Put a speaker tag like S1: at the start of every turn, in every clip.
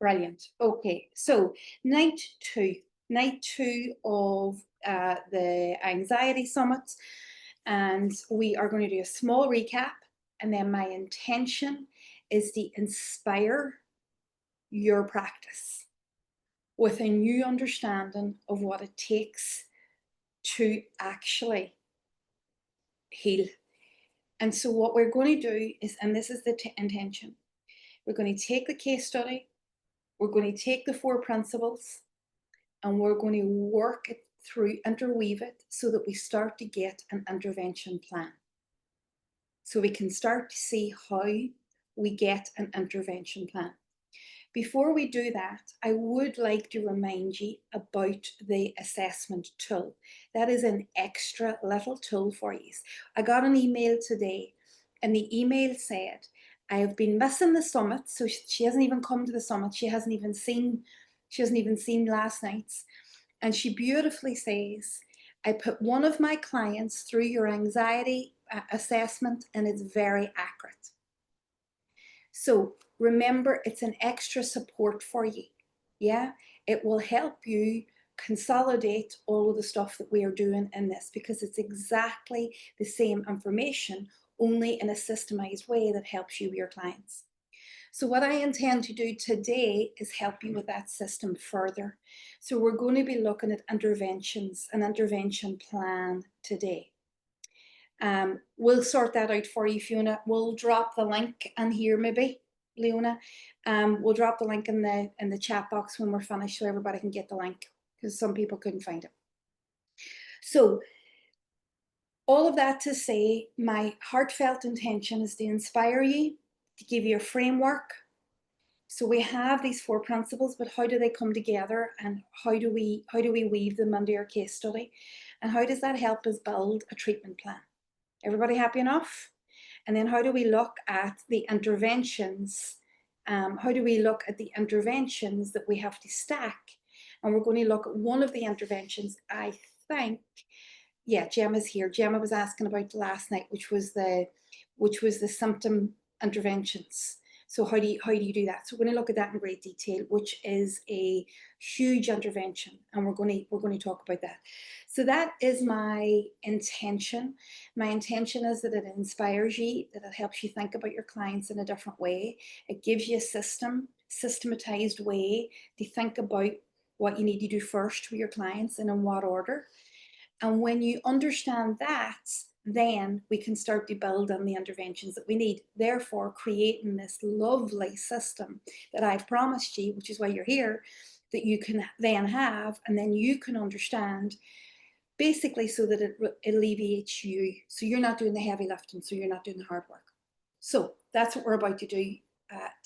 S1: Brilliant. Okay, so night two, night two of the anxiety summit, and we are going to do a small recap. And then my intention is to inspire your practice with a new understanding of what it takes to actually heal. And so, what we're going to do is, and this is the intention, we're going to take the case study, we're going to take the 4 principles, and we're going to work it through, interweave it, so that we start to get an intervention plan. So we can start to see how we get an intervention plan. Before we do that, I would like to remind you about the assessment tool. That is an extra little tool for you. I got an email today, and the email said, I have been missing the summit, so she hasn't even come to the summit. She hasn't even seen last night's. And she beautifully says, I put one of my clients through your anxiety assessment, and it's very accurate. So remember, it's an extra support for you. Yeah, it will help you consolidate all of the stuff that we are doing in this, because it's exactly the same information, only in a systemized way that helps you with your clients. So what I intend to do today is help you with that system further. So we're going to be looking at interventions, an intervention plan today. We'll sort that out for you, Fiona. We'll drop the link in here, maybe, Leona. We'll drop the link in the chat box when we're finished, so everybody can get the link, because some people couldn't find it. So all of that to say, my heartfelt intention is to inspire you, to give you a framework. So we have these 4 principles, but how do they come together, and how do we weave them into our case study, and how does that help us build a treatment plan? Everybody happy enough? And then how do we look at the interventions? How do we look at the interventions that we have to stack? And we're going to look at one of the interventions, I think. Yeah, Gemma's here. Gemma was asking about last night, which was the symptom interventions. So how do you do that? So we're going to look at that in great detail, which is a huge intervention, and we're going to talk about that. So that is my intention. My intention is that it inspires you, that it helps you think about your clients in a different way. It gives you a systematized way to think about what you need to do first with your clients and in what order. And when you understand that, then we can start to build on the interventions that we need, therefore creating this lovely system that I've promised you, which is why you're here, that you can then have, and then you can understand, basically so that it alleviates you. So you're not doing the heavy lifting, so you're not doing the hard work. So that's what we're about to do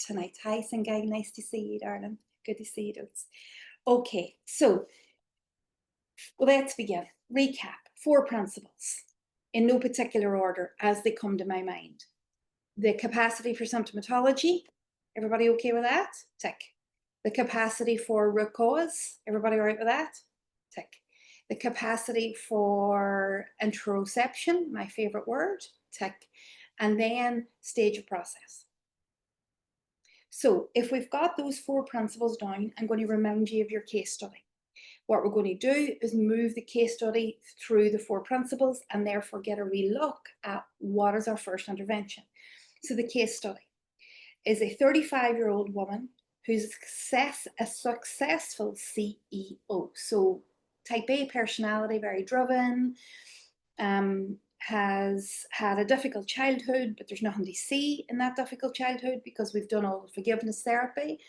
S1: tonight. Hi, Singai, nice to see you, darling. Good to see you, dudes. Okay, so let's begin. Recap. 4 principles in no particular order as they come to my mind. The capacity for symptomatology. Everybody okay with that? Tick. The capacity for root cause. Everybody all right with that? Tick. The capacity for interoception, my favorite word. Tick. And then stage of process. So if we've got those 4 principles down, I'm going to remind you of your case study. What we're going to do is move the case study through the 4 principles, and therefore get a relook at what is our first intervention. So the case study is a 35-year-old woman who's a successful CEO. So type A personality, very driven, has had a difficult childhood, but there's nothing to see in that difficult childhood, because we've done all the forgiveness therapy.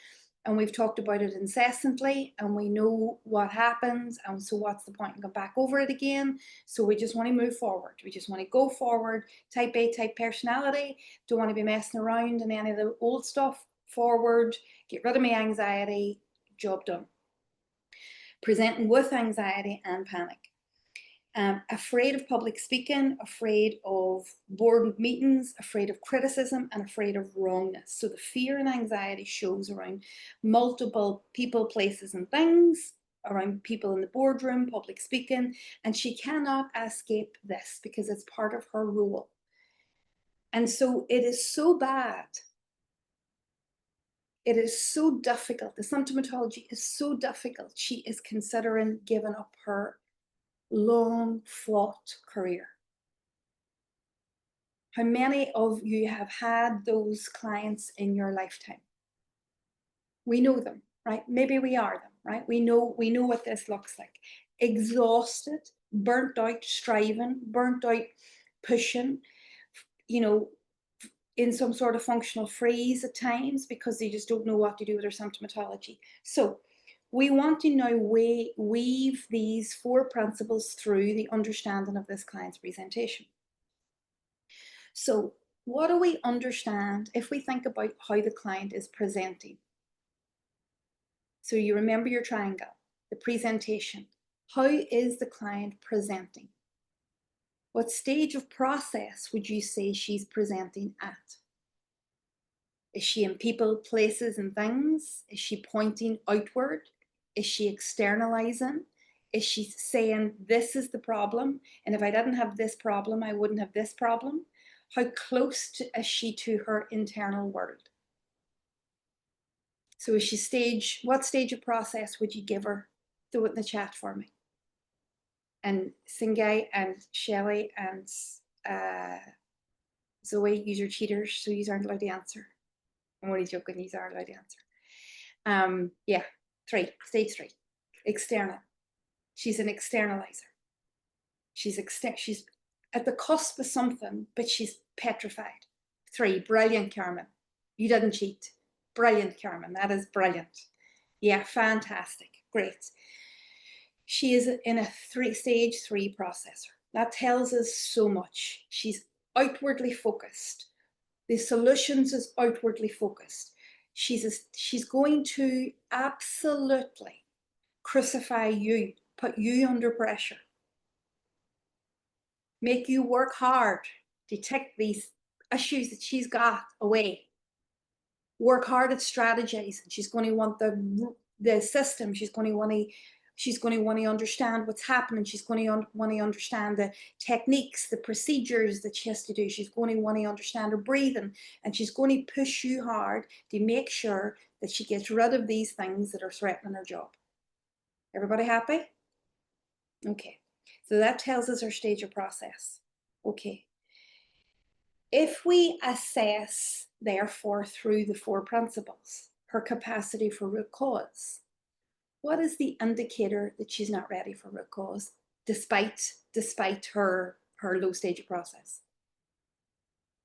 S1: And we've talked about it incessantly, and we know what happens, and so what's the point in going back over it again? So we just want to move forward. We just want to go forward. Type A type personality, don't want to be messing around in any of the old stuff. Forward, get rid of my anxiety, job done. Presenting with anxiety and panic. Afraid of public speaking, afraid of board meetings, afraid of criticism, and afraid of wrongness. So the fear and anxiety shows around multiple people, places, and things, around people in the boardroom, public speaking, and she cannot escape this because it's part of her role. And so it is so bad It is so difficult. The symptomatology is so difficult. She is considering giving up her long fought career. How many of you have had those clients in your lifetime? We know them, right? Maybe we are them, right? We know what this looks like. Exhausted, burnt out, striving, burnt out, pushing, you know, in some sort of functional freeze at times because they just don't know what to do with their symptomatology. So we want to now weave these 4 principles through the understanding of this client's presentation. So what do we understand if we think about how the client is presenting? So you remember your triangle, the presentation. How is the client presenting? What stage of process would you say she's presenting at? Is she in people, places, and things? Is she pointing outward? Is she externalizing? Is she saying, this is the problem, and if I didn't have this problem, I wouldn't have this problem? How close is she to her internal world? So is she what stage of process would you give her? Throw it in the chat for me. And Singai and Shelley and Zoe, use your cheaters, so you aren't allowed to answer. I'm only joking, these are allowed to answer. Yeah, 3, stage 3, external. She's an externalizer. She's at the cusp of something, but she's petrified. 3, brilliant, Carmen. You didn't cheat. Brilliant, Carmen. That is brilliant. Yeah, fantastic. Great. She is in a stage 3 processor. That tells us so much. She's outwardly focused. The solutions is outwardly focused. She's going to absolutely crucify you, put you under pressure, make you work hard to take these issues that she's got away. Work hard at strategizing. She's going to want the system. She's going to want to understand what's happening. She's going to want to understand the techniques, the procedures that she has to do. She's going to want to understand her breathing, and she's going to push you hard to make sure that she gets rid of these things that are threatening her job. Everybody happy? Okay, so that tells us her stage of process. Okay. If we assess, therefore, through the 4 principles, her capacity for root cause, what is the indicator that she's not ready for root cause, despite her low stage of process?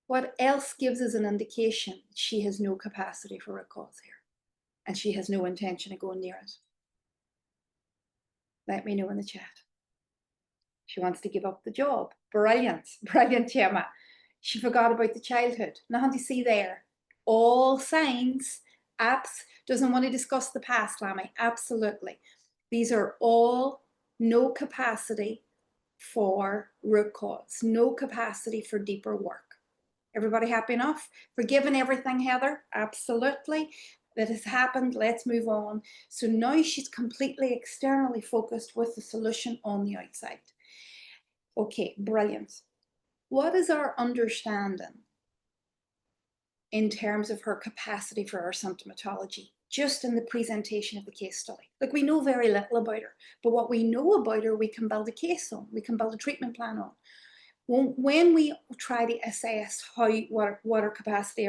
S1: What else gives us an indication that she has no capacity for root cause here, and she has no intention of going near it? Let me know in the chat. She wants to give up the job. Brilliant, brilliant, Gemma. She forgot about the childhood. Nothing to see there. All signs. Apps. Doesn't want to discuss the past, Lammy. Absolutely. These are all no capacity for root cause. No capacity for deeper work. Everybody happy enough? Forgiven everything, Heather? Absolutely. That has happened. Let's move on. So now she's completely externally focused with the solution on the outside. Okay, brilliant. What is our understanding in terms of her capacity for her symptomatology, just in the presentation of the case study? Like, we know very little about her, but what we know about her, we can build a case on, we can build a treatment plan on. When we try to assess what her capacity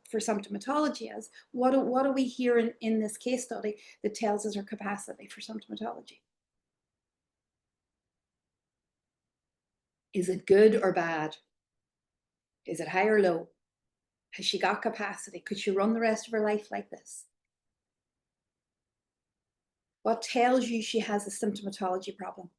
S1: for symptomatology is, what do we hear in this case study that tells us her capacity for symptomatology? Is it good or bad? Is it high or low? Has she got capacity? Could she run the rest of her life like this? What tells you she has a symptomatology problem?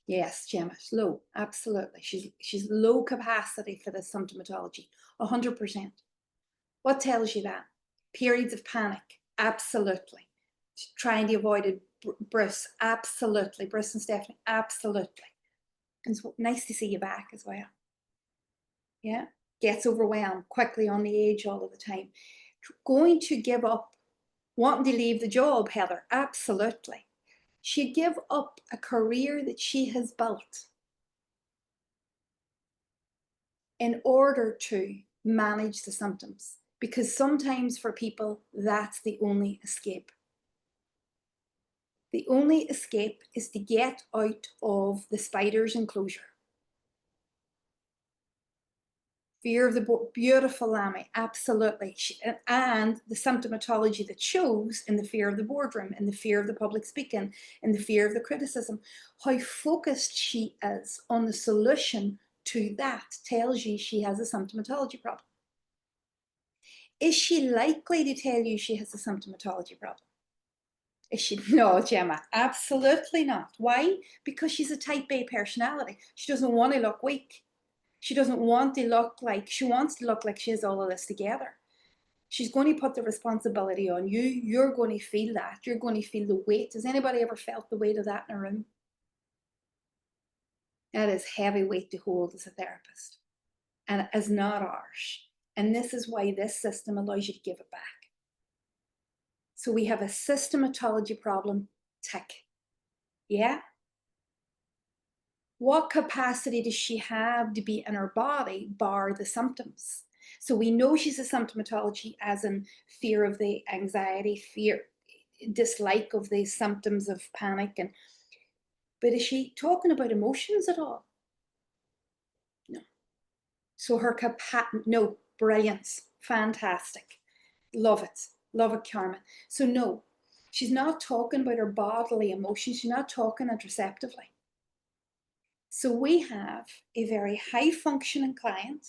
S1: Yes, Gemma, it's low. Absolutely. She's low capacity for the symptomatology, 100%. What tells you that? Periods of panic, absolutely. Trying to avoid it, Bruce, absolutely. Bruce and Stephanie, absolutely. And it's nice to see you back as well. Yeah, gets overwhelmed quickly on the edge all of the time. Going to give up, wanting to leave the job, Heather, absolutely. She'd give up a career that she has built in order to manage the symptoms, because sometimes for people, that's the only escape. The only escape is to get out of the spider's enclosure. Fear of the beautiful Lamy, absolutely. And the symptomatology that shows in the fear of the boardroom, in the fear of the public speaking, in the fear of the criticism, how focused she is on the solution to that tells you she has a symptomatology problem. Is she likely to tell you she has a symptomatology problem? Is she? No, Gemma, absolutely not. Why? Because she's a type A personality. She doesn't want to look weak. She doesn't want to look like, she wants to look like she has all of this together. She's going to put the responsibility on you. You're going to feel that. You're going to feel the weight. Has anybody ever felt the weight of that in a room? That is heavy weight to hold as a therapist. And it is not ours. And this is why this system allows you to give it back. So we have a symptomatology problem, tick. Yeah? What capacity does she have to be in her body, bar the symptoms? So we know she's a symptomatology as in fear of the anxiety, fear, dislike of the symptoms of panic. But is she talking about emotions at all? No. So her no, brilliance, fantastic. Love it, Carmen. So no, she's not talking about her bodily emotions. She's not talking interoceptively. So we have a very high functioning client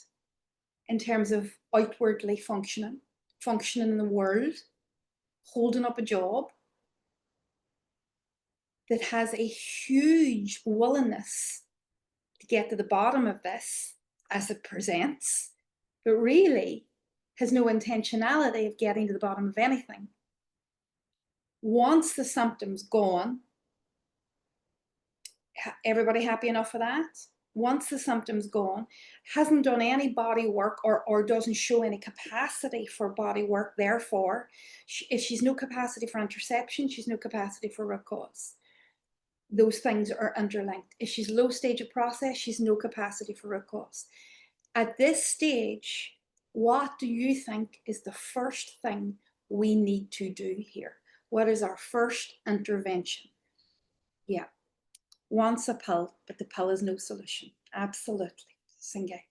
S1: in terms of outwardly functioning in the world, holding up a job, that has a huge willingness to get to the bottom of this as it presents, but really has no intentionality of getting to the bottom of anything. Once the symptoms gone, everybody happy enough for that? Once the symptoms gone, hasn't done any body work or doesn't show any capacity for body work, therefore, if she's no capacity for interoception, she's no capacity for root cause. Those things are interlinked. If she's low stage of process, she's no capacity for root cause. At this stage, what do you think is the first thing we need to do here? What is our first intervention? Yeah, wants a pill, but the pill is no solution. Absolutely, Singay.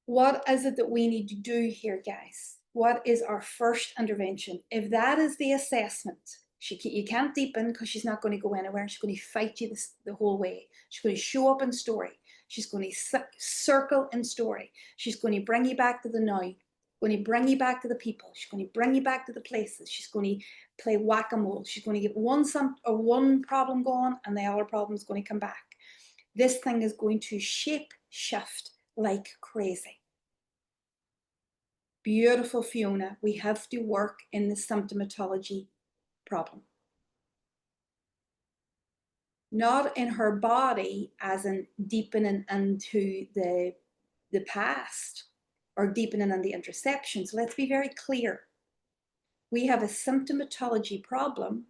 S1: What is it that we need to do here, guys? What is our first intervention? If that is the assessment, you can't deepen because she's not going to go anywhere. She's going to fight you the whole way. She's going to show up in story. She's going to circle in story. She's going to bring you back to the now. Going to bring you back to the people. She's going to bring you back to the places. She's going to play whack-a-mole. She's going to get one problem going and the other problem is going to come back. This thing is going to shape shift like crazy. Beautiful, Fiona. We have to work in the symptomatology problem. Not in her body as in deepening into the past or deepening in the interoception. So let's be very clear. We have a symptomatology problem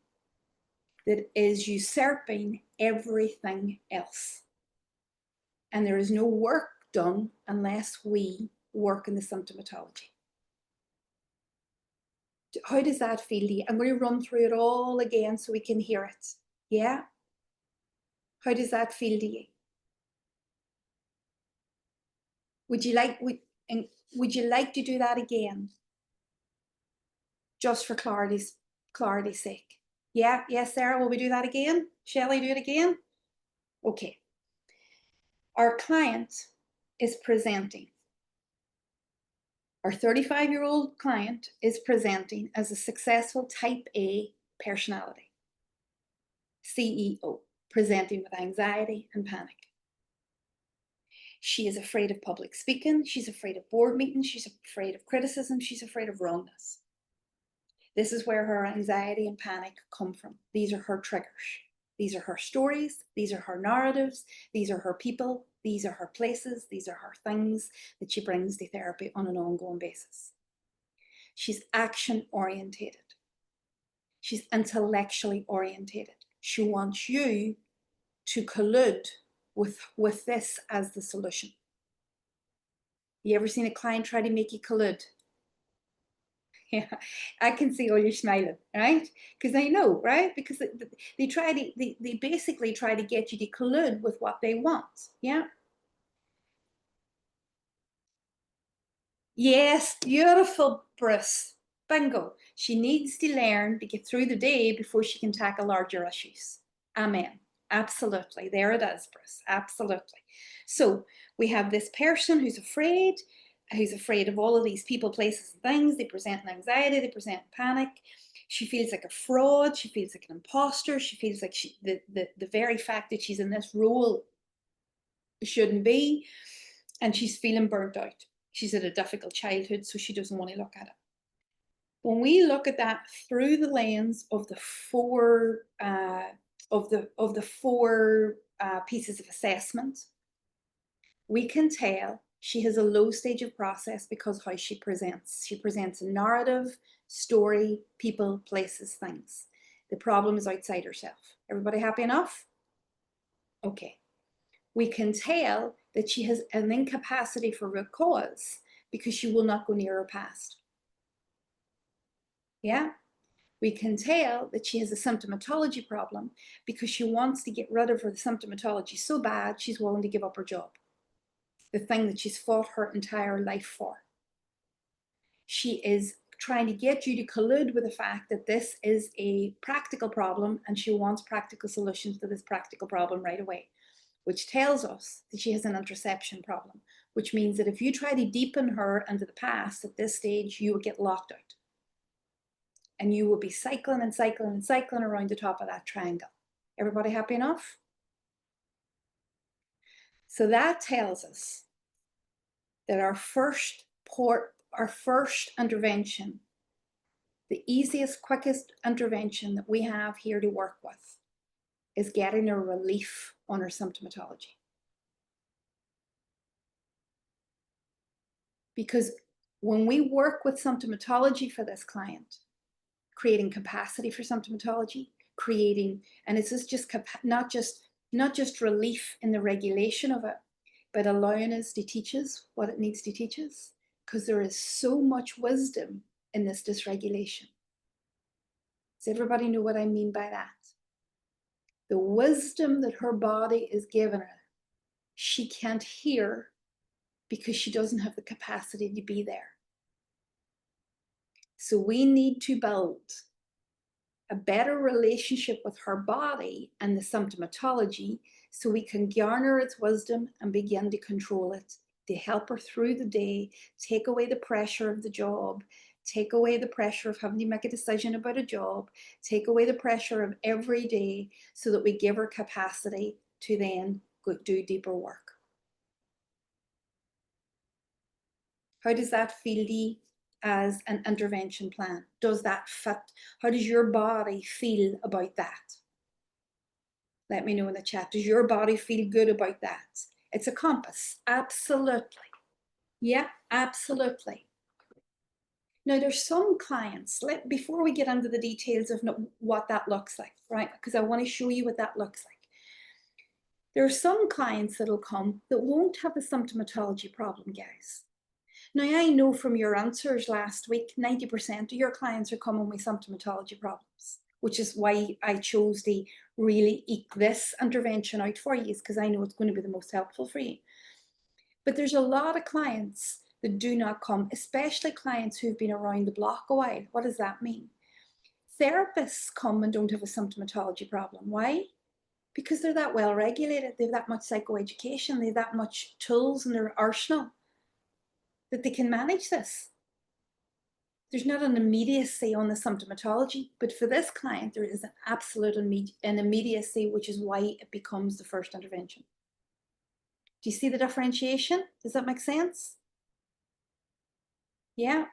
S1: that is usurping everything else. And there is no work done unless we work in the symptomatology. How does that feel to you? I'm going to run through it all again so we can hear it. Yeah? How does that feel to you? Would you like to do that again? Just for clarity's sake. Yeah, yes, Sarah, will we do that again? Shall I do it again? Okay. Our client is presenting. Our 35-year-old client is presenting as a successful type A personality. CEO, presenting with anxiety and panic. She is afraid of public speaking. She's afraid of board meetings. She's afraid of criticism. She's afraid of wrongness. This is where her anxiety and panic come from. These are her triggers. These are her stories. These are her narratives. These are her people. These are her places. These are her things that she brings to therapy on an ongoing basis. She's action orientated. She's intellectually orientated. She wants you to collude with this as the solution. You ever seen a client try to make you collude? Yeah, I can see all you smiling, right? Because I know, right? Because they basically try to get you to collude with what they want. Yeah. Yes, beautiful, Bruce. Bingo. She needs to learn to get through the day before she can tackle larger issues. Amen. Absolutely. There it is, Bruce. Absolutely. So we have this person who's afraid of all of these people, places, and things. They present anxiety, they present panic. She feels like a fraud. She feels like an imposter. She feels like the very fact that she's in this role shouldn't be. And she's feeling burnt out. She's had a difficult childhood, so she doesn't want to look at it. When we look at that through the lens of the four pieces of assessment, we can tell she has a low stage of process because of how she presents. She presents a narrative, story, people, places, things. The problem is outside herself. Everybody happy enough? Okay. We can tell that she has an incapacity for root cause because she will not go near her past. Yeah? We can tell that she has a symptomatology problem because she wants to get rid of her symptomatology so bad she's willing to give up her job, the thing that she's fought her entire life for. She is trying to get you to collude with the fact that this is a practical problem and she wants practical solutions to this practical problem right away, which tells us that she has an interception problem, which means that if you try to deepen her into the past at this stage, you will get locked out. And you will be cycling and cycling and cycling around the top of that triangle. Everybody happy enough? So that tells us that our first intervention, the easiest, quickest intervention that we have here to work with is getting a relief on her symptomatology. Because when we work with symptomatology for this client, creating capacity for symptomatology, and it's just not just relief in the regulation of it, but allowing us to teach us what it needs to teach us, because there is so much wisdom in this dysregulation. Does everybody know what I mean by that? The wisdom that her body is giving her, she can't hear because she doesn't have the capacity to be there. So we need to build a better relationship with her body and the symptomatology so we can garner its wisdom and begin to control it, to help her through the day, take away the pressure of the job, take away the pressure of having to make a decision about a job, take away the pressure of every day so that we give her capacity to then go do deeper work. How does that feel to you as an intervention plan? Does that fit? How does your body feel about that? Let me know in the chat. Does your body feel good about that? It's a compass. Absolutely. Yeah, absolutely. Now, there's some clients, before we get into the details of what that looks like, right? Because I want to show you what that looks like. There are some clients that'll come that won't have a symptomatology problem, guys. Now, I know from your answers last week, 90% of your clients are coming with symptomatology problems, which is why I chose to really eke this intervention out for you, is because I know it's going to be the most helpful for you. But there's a lot of clients that do not come, especially clients who've been around the block a while. What does that mean? Therapists come and don't have a symptomatology problem. Why? Because they're that well regulated, they have that much psychoeducation, they have that much tools in their arsenal that they can manage this. There's not an immediacy on the symptomatology, but for this client, there is an absolute immediacy, which is why it becomes the first intervention. Do you see the differentiation? Does that make sense? Yeah?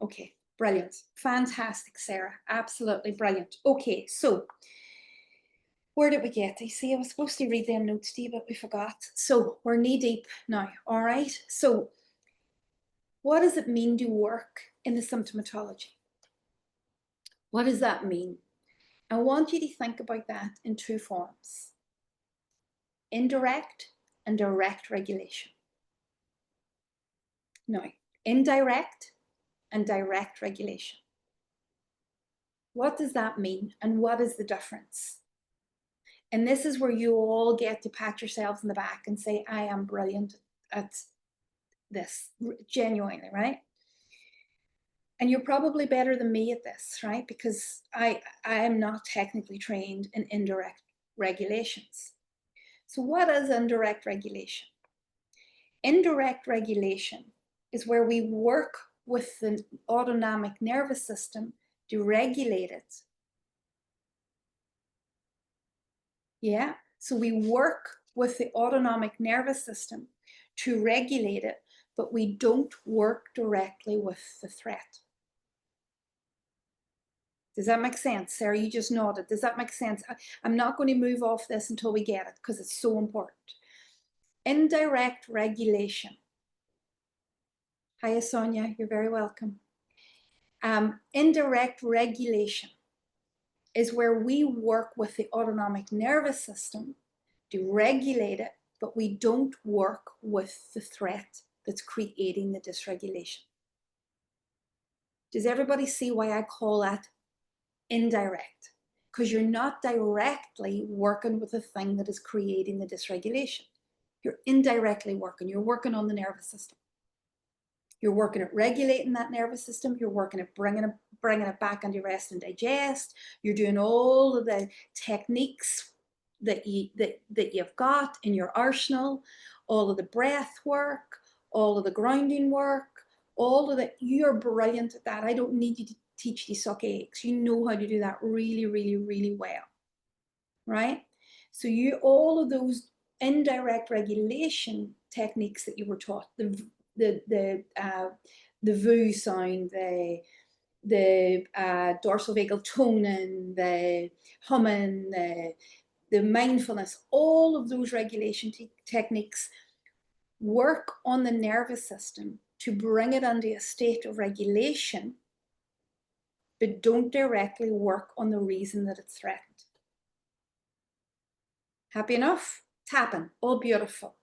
S1: Okay, brilliant. Fantastic, Sarah. Absolutely brilliant. Okay, so where did we get? You see, I was supposed to read them notes to you, but we forgot. So we're knee deep now, all right? So what does it mean to work in the symptomatology? What does that mean? I want you to think about that in two forms: indirect and direct regulation. Now, indirect and direct regulation. What does that mean, and what is the difference? And this is where you all get to pat yourselves in the back and say, I am brilliant at this, genuinely, right? And you're probably better than me at this, right? Because I am not technically trained in indirect regulations. So what is indirect regulation? Indirect regulation is where we work with the autonomic nervous system to regulate it. Yeah, so we work with the autonomic nervous system to regulate it, but we don't work directly with the threat. Does that make sense? Sarah, you just nodded. Does that make sense? I'm not going to move off this until we get it because it's so important. Indirect regulation. Hiya, Sonia. You're very welcome. Indirect regulation is where we work with the autonomic nervous system to regulate it, but we don't work with the threat that's creating the dysregulation. Does everybody see why I call that indirect? Because you're not directly working with the thing that is creating the dysregulation. You're indirectly working. You're working on the nervous system. You're working at regulating that nervous system. You're working at bringing it back into rest and digest. You're doing all of the techniques that you've got in your arsenal, all of the breath work, all of the grounding work, all of that. You're brilliant at that. I don't need you to teach you suck eggs. You know how to do that really, really, really well, right? So all of those indirect regulation techniques that you were taught, the VU sound, the dorsal vagal toning, the humming, the mindfulness, all of those regulation techniques work on the nervous system to bring it into a state of regulation, but don't directly work on the reason that it's threatened. Happy enough? Tapping, all beautiful.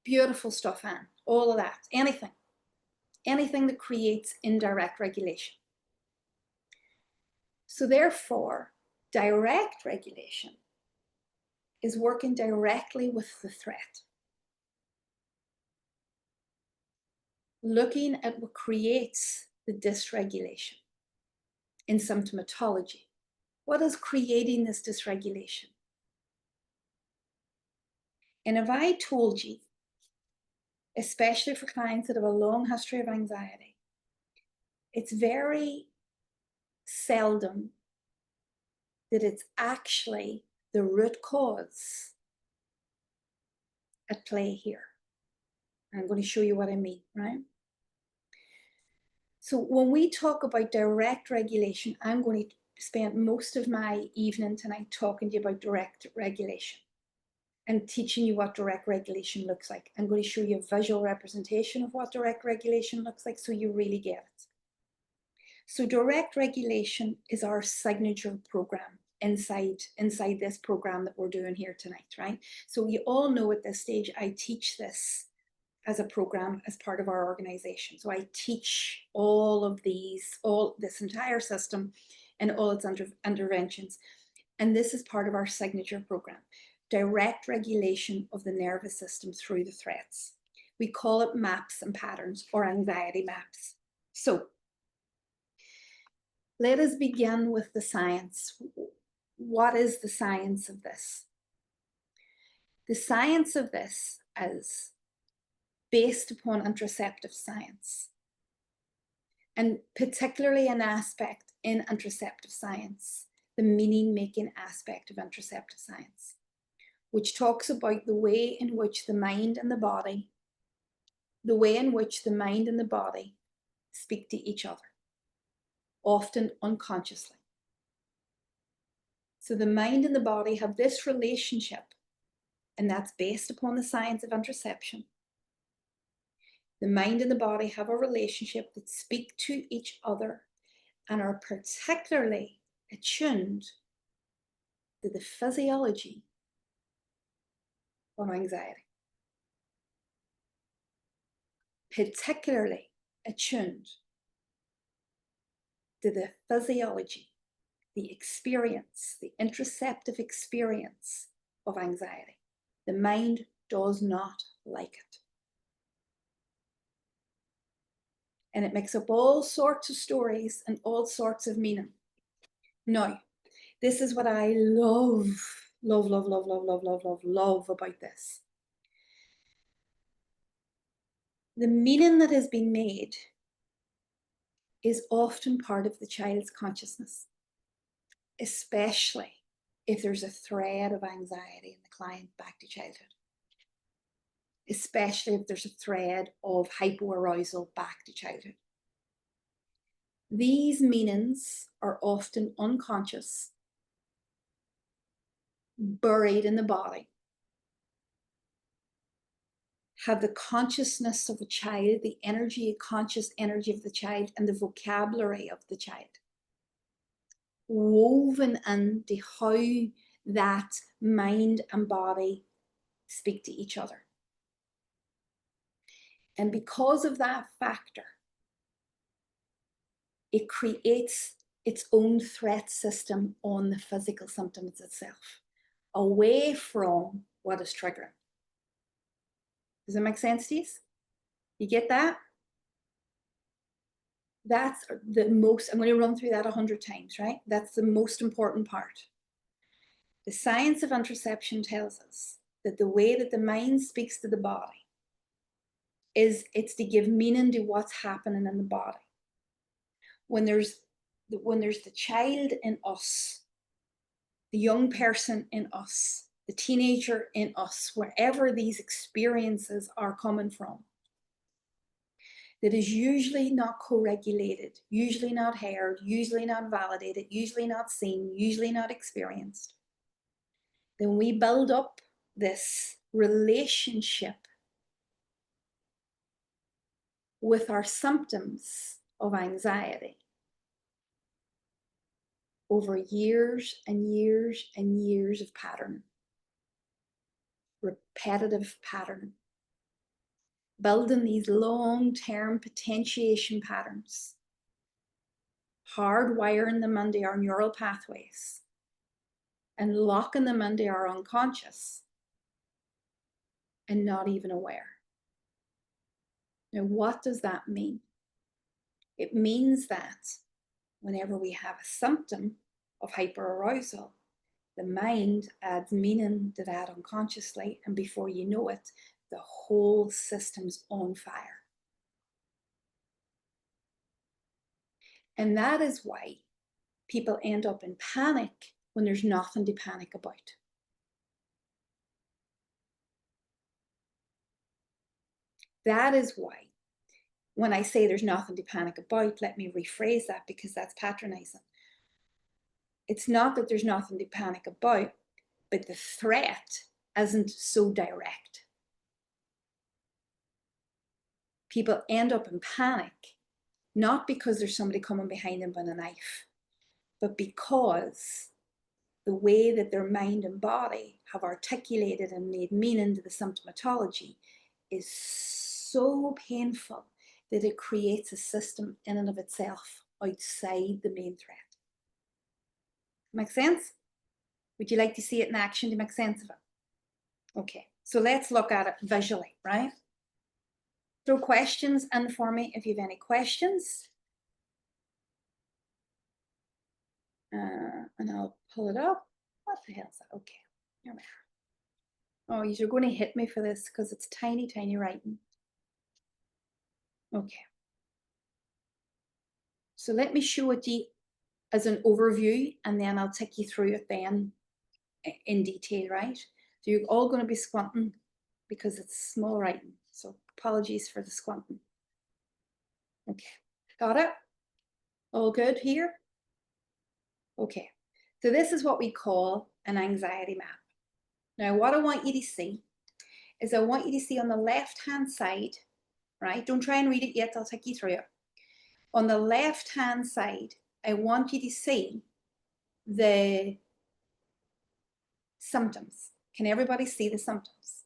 S1: Beautiful stuff, Anne. All of that, anything that creates indirect regulation. So therefore, direct regulation is working directly with the threat. Looking at what creates the dysregulation in symptomatology. What is creating this dysregulation? And if I told you, especially for clients that have a long history of anxiety, it's very seldom that it's actually the root cause at play here. And I'm going to show you what I mean, right? So when we talk about direct regulation, I'm going to spend most of my evening tonight talking to you about direct regulation and teaching you what direct regulation looks like. I'm going to show you a visual representation of what direct regulation looks like so you really get it. So direct regulation is our signature program inside this program that we're doing here tonight, right? So you all know at this stage, I teach this as a program as part of our organization. So I teach all this entire system and all its interventions. And this is part of our signature program, direct regulation of the nervous system through the threats. We call it MAPS and patterns, or anxiety maps. So let us begin with the science. What is the science of this? The science of this is based upon interoceptive science, and particularly an aspect in interoceptive science, the meaning-making aspect of interoceptive science, which talks about the way in which the mind and the body speak to each other, often unconsciously. So the mind and the body have this relationship, and that's based upon the science of interoception. The mind and the body have a relationship that speak to each other and are particularly attuned to the physiology of anxiety. particularly attuned to the physiology, the experience, the interoceptive experience of anxiety. The mind does not like it. And it makes up all sorts of stories and all sorts of meaning. Now, this is what I love about this. The meaning that has been made is often part of the child's consciousness, especially if there's a thread of anxiety in the client back to childhood, especially if there's a thread of hypoarousal back to childhood. These meanings are often unconscious, buried in the body, have the consciousness of a child, the energy, conscious energy of the child, and the vocabulary of the child, woven into how that mind and body speak to each other. And because of that factor, it creates its own threat system on the physical symptoms itself, away from what is triggering. Does that make sense to you? You get that? That's the most, I'm going to run through that 100 times, right? That's the most important part. The science of interoception tells us that the way that the mind speaks to the body is it's to give meaning to what's happening in the body. When there's the child in us, the young person in us, the teenager in us, wherever these experiences are coming from, that is usually not co-regulated, usually not heard, usually not validated, usually not seen, usually not experienced, then we build up this relationship with our symptoms of anxiety over years and years and years of patterning, repetitive patterning, building these long-term potentiation patterns, hardwiring them into our neural pathways and locking them into our unconscious and not even aware. Now, what does that mean? It means that whenever we have a symptom of hyperarousal, the mind adds meaning to that unconsciously, and before you know it, the whole system's on fire. And that is why people end up in panic when there's nothing to panic about. That is why, when I say there's nothing to panic about, let me rephrase that because that's patronizing. It's not that there's nothing to panic about, but the threat isn't so direct. People end up in panic, not because there's somebody coming behind them with a knife, but because the way that their mind and body have articulated and made meaning to the symptomatology is so painful that it creates a system in and of itself outside the main threat. Make sense? Would you like to see it in action to make sense of it? Okay, so let's look at it visually, right? Throw questions in for me if you have any questions. And I'll pull it up. What the hell is that? Okay, here we are. Oh, you're going to hit me for this because it's tiny, tiny writing. Okay. So let me show it to you as an overview, and then I'll take you through it then in detail, right? So you're all going to be squinting because it's small writing. So apologies for the squinting. Okay, got it? All good here? Okay, so this is what we call an anxiety map. Now, what I want you to see is I want you to see on the left-hand side, right? Don't try and read it yet, I'll take you through it. On the left-hand side, I want you to see the symptoms. Can everybody see the symptoms?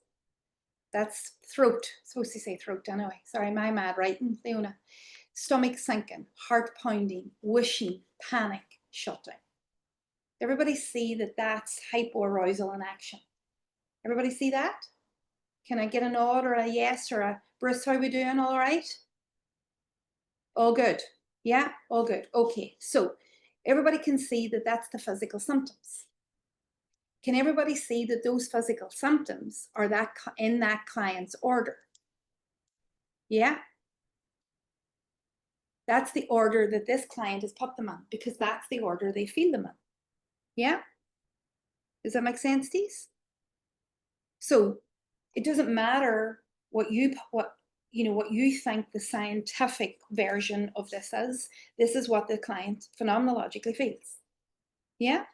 S1: That's throat. Supposed to say throat anyway. Sorry, my mad writing, Leona. Stomach sinking, heart pounding, wishing, panic, shutdown. Everybody see that that's hypoarousal in action? Everybody see that? Can I get a nod or a yes or a Bruce, how we doing? All right? All good. Yeah, all good. Okay, so everybody can see that that's the physical symptoms. Can everybody see that those physical symptoms are that in that client's order? Yeah. That's the order that this client has put them in because that's the order they feel them in. Yeah. Does that make sense, Steve? So it doesn't matter what you think the scientific version of this is. This is what the client phenomenologically feels. Yeah.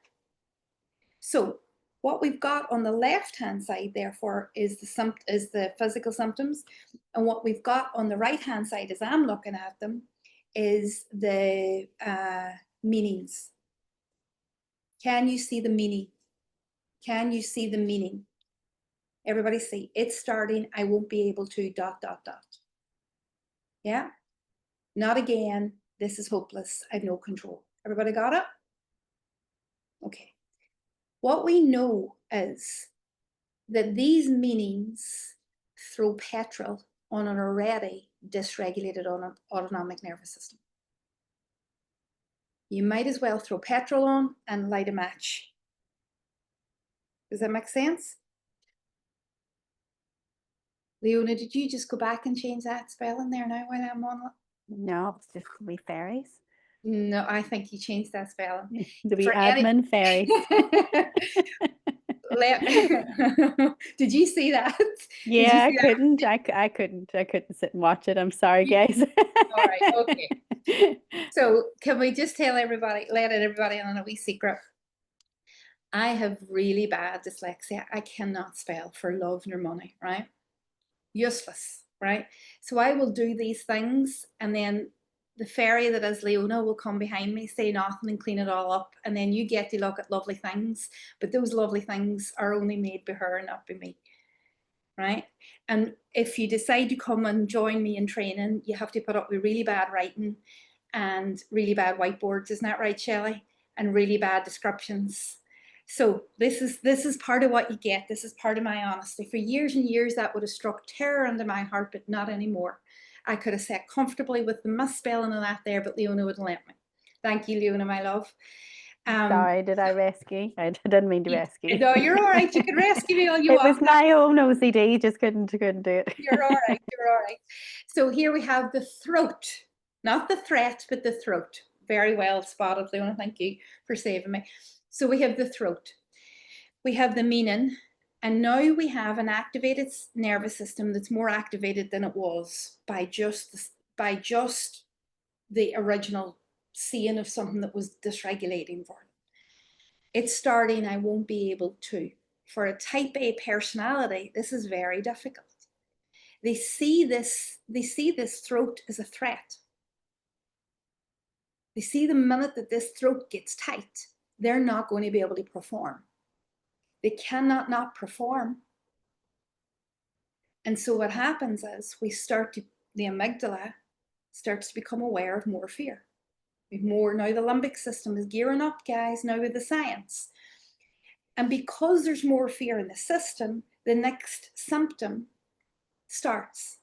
S1: So what we've got on the left-hand side, therefore, is the physical symptoms, and what we've got on the right-hand side, as I'm looking at them, is the meanings. Can you see the meaning? Can you see the meaning? Everybody see, it's starting, I won't be able to, ... Yeah? Not again, this is hopeless, I've no control. Everybody got it? Okay. What we know is that these meanings throw petrol on an already dysregulated autonomic nervous system. You might as well throw petrol on and light a match. Does that make sense? Leona, did you just go back and change that spelling there now while I'm on it?
S2: No, it's just the wee fairies.
S1: No, I think you changed that spelling.
S2: The wee admin fairies.
S1: Did you see that?
S2: Yeah, I couldn't sit and watch it. I'm sorry, guys.
S1: All right, okay. So can we just let everybody in on a wee secret? I have really bad dyslexia. I cannot spell for love nor money, right? Useless, right? So I will do these things and then the fairy that is Leona will come behind me, say nothing and clean it all up. And then you get to look at lovely things, but those lovely things are only made by her, not by me, right? And if you decide to come and join me in training, you have to put up with really bad writing and really bad whiteboards, isn't that right, Shelley? And really bad descriptions. So this is part of what you get. This is part of my honesty. For years and years, that would have struck terror into my heart, but not anymore. I could have sat comfortably with the misspelling of that there, but Leona wouldn't let me. Thank you, Leona, my love.
S2: Sorry, did I rescue? I didn't mean to rescue.
S1: No, you're all right. You can rescue me all you
S2: it
S1: want.
S2: It was my own OCD, just couldn't do it.
S1: You're all right. You're all right. So here we have the throat, not the threat, but the throat. Very well spotted, Leona. Thank you for saving me. So we have the throat. We have the meaning. And now we have an activated nervous system that's more activated than it was by just the original seeing of something that was dysregulating for them. It's starting, I won't be able to. For a type A personality, this is very difficult. They see this throat as a threat. They see the minute that this throat gets tight, they're not going to be able to perform. They cannot not perform. And so what happens is the amygdala starts to become aware of more fear. Now the limbic system is gearing up, guys, now with the science. And because there's more fear in the system, the next symptom starts,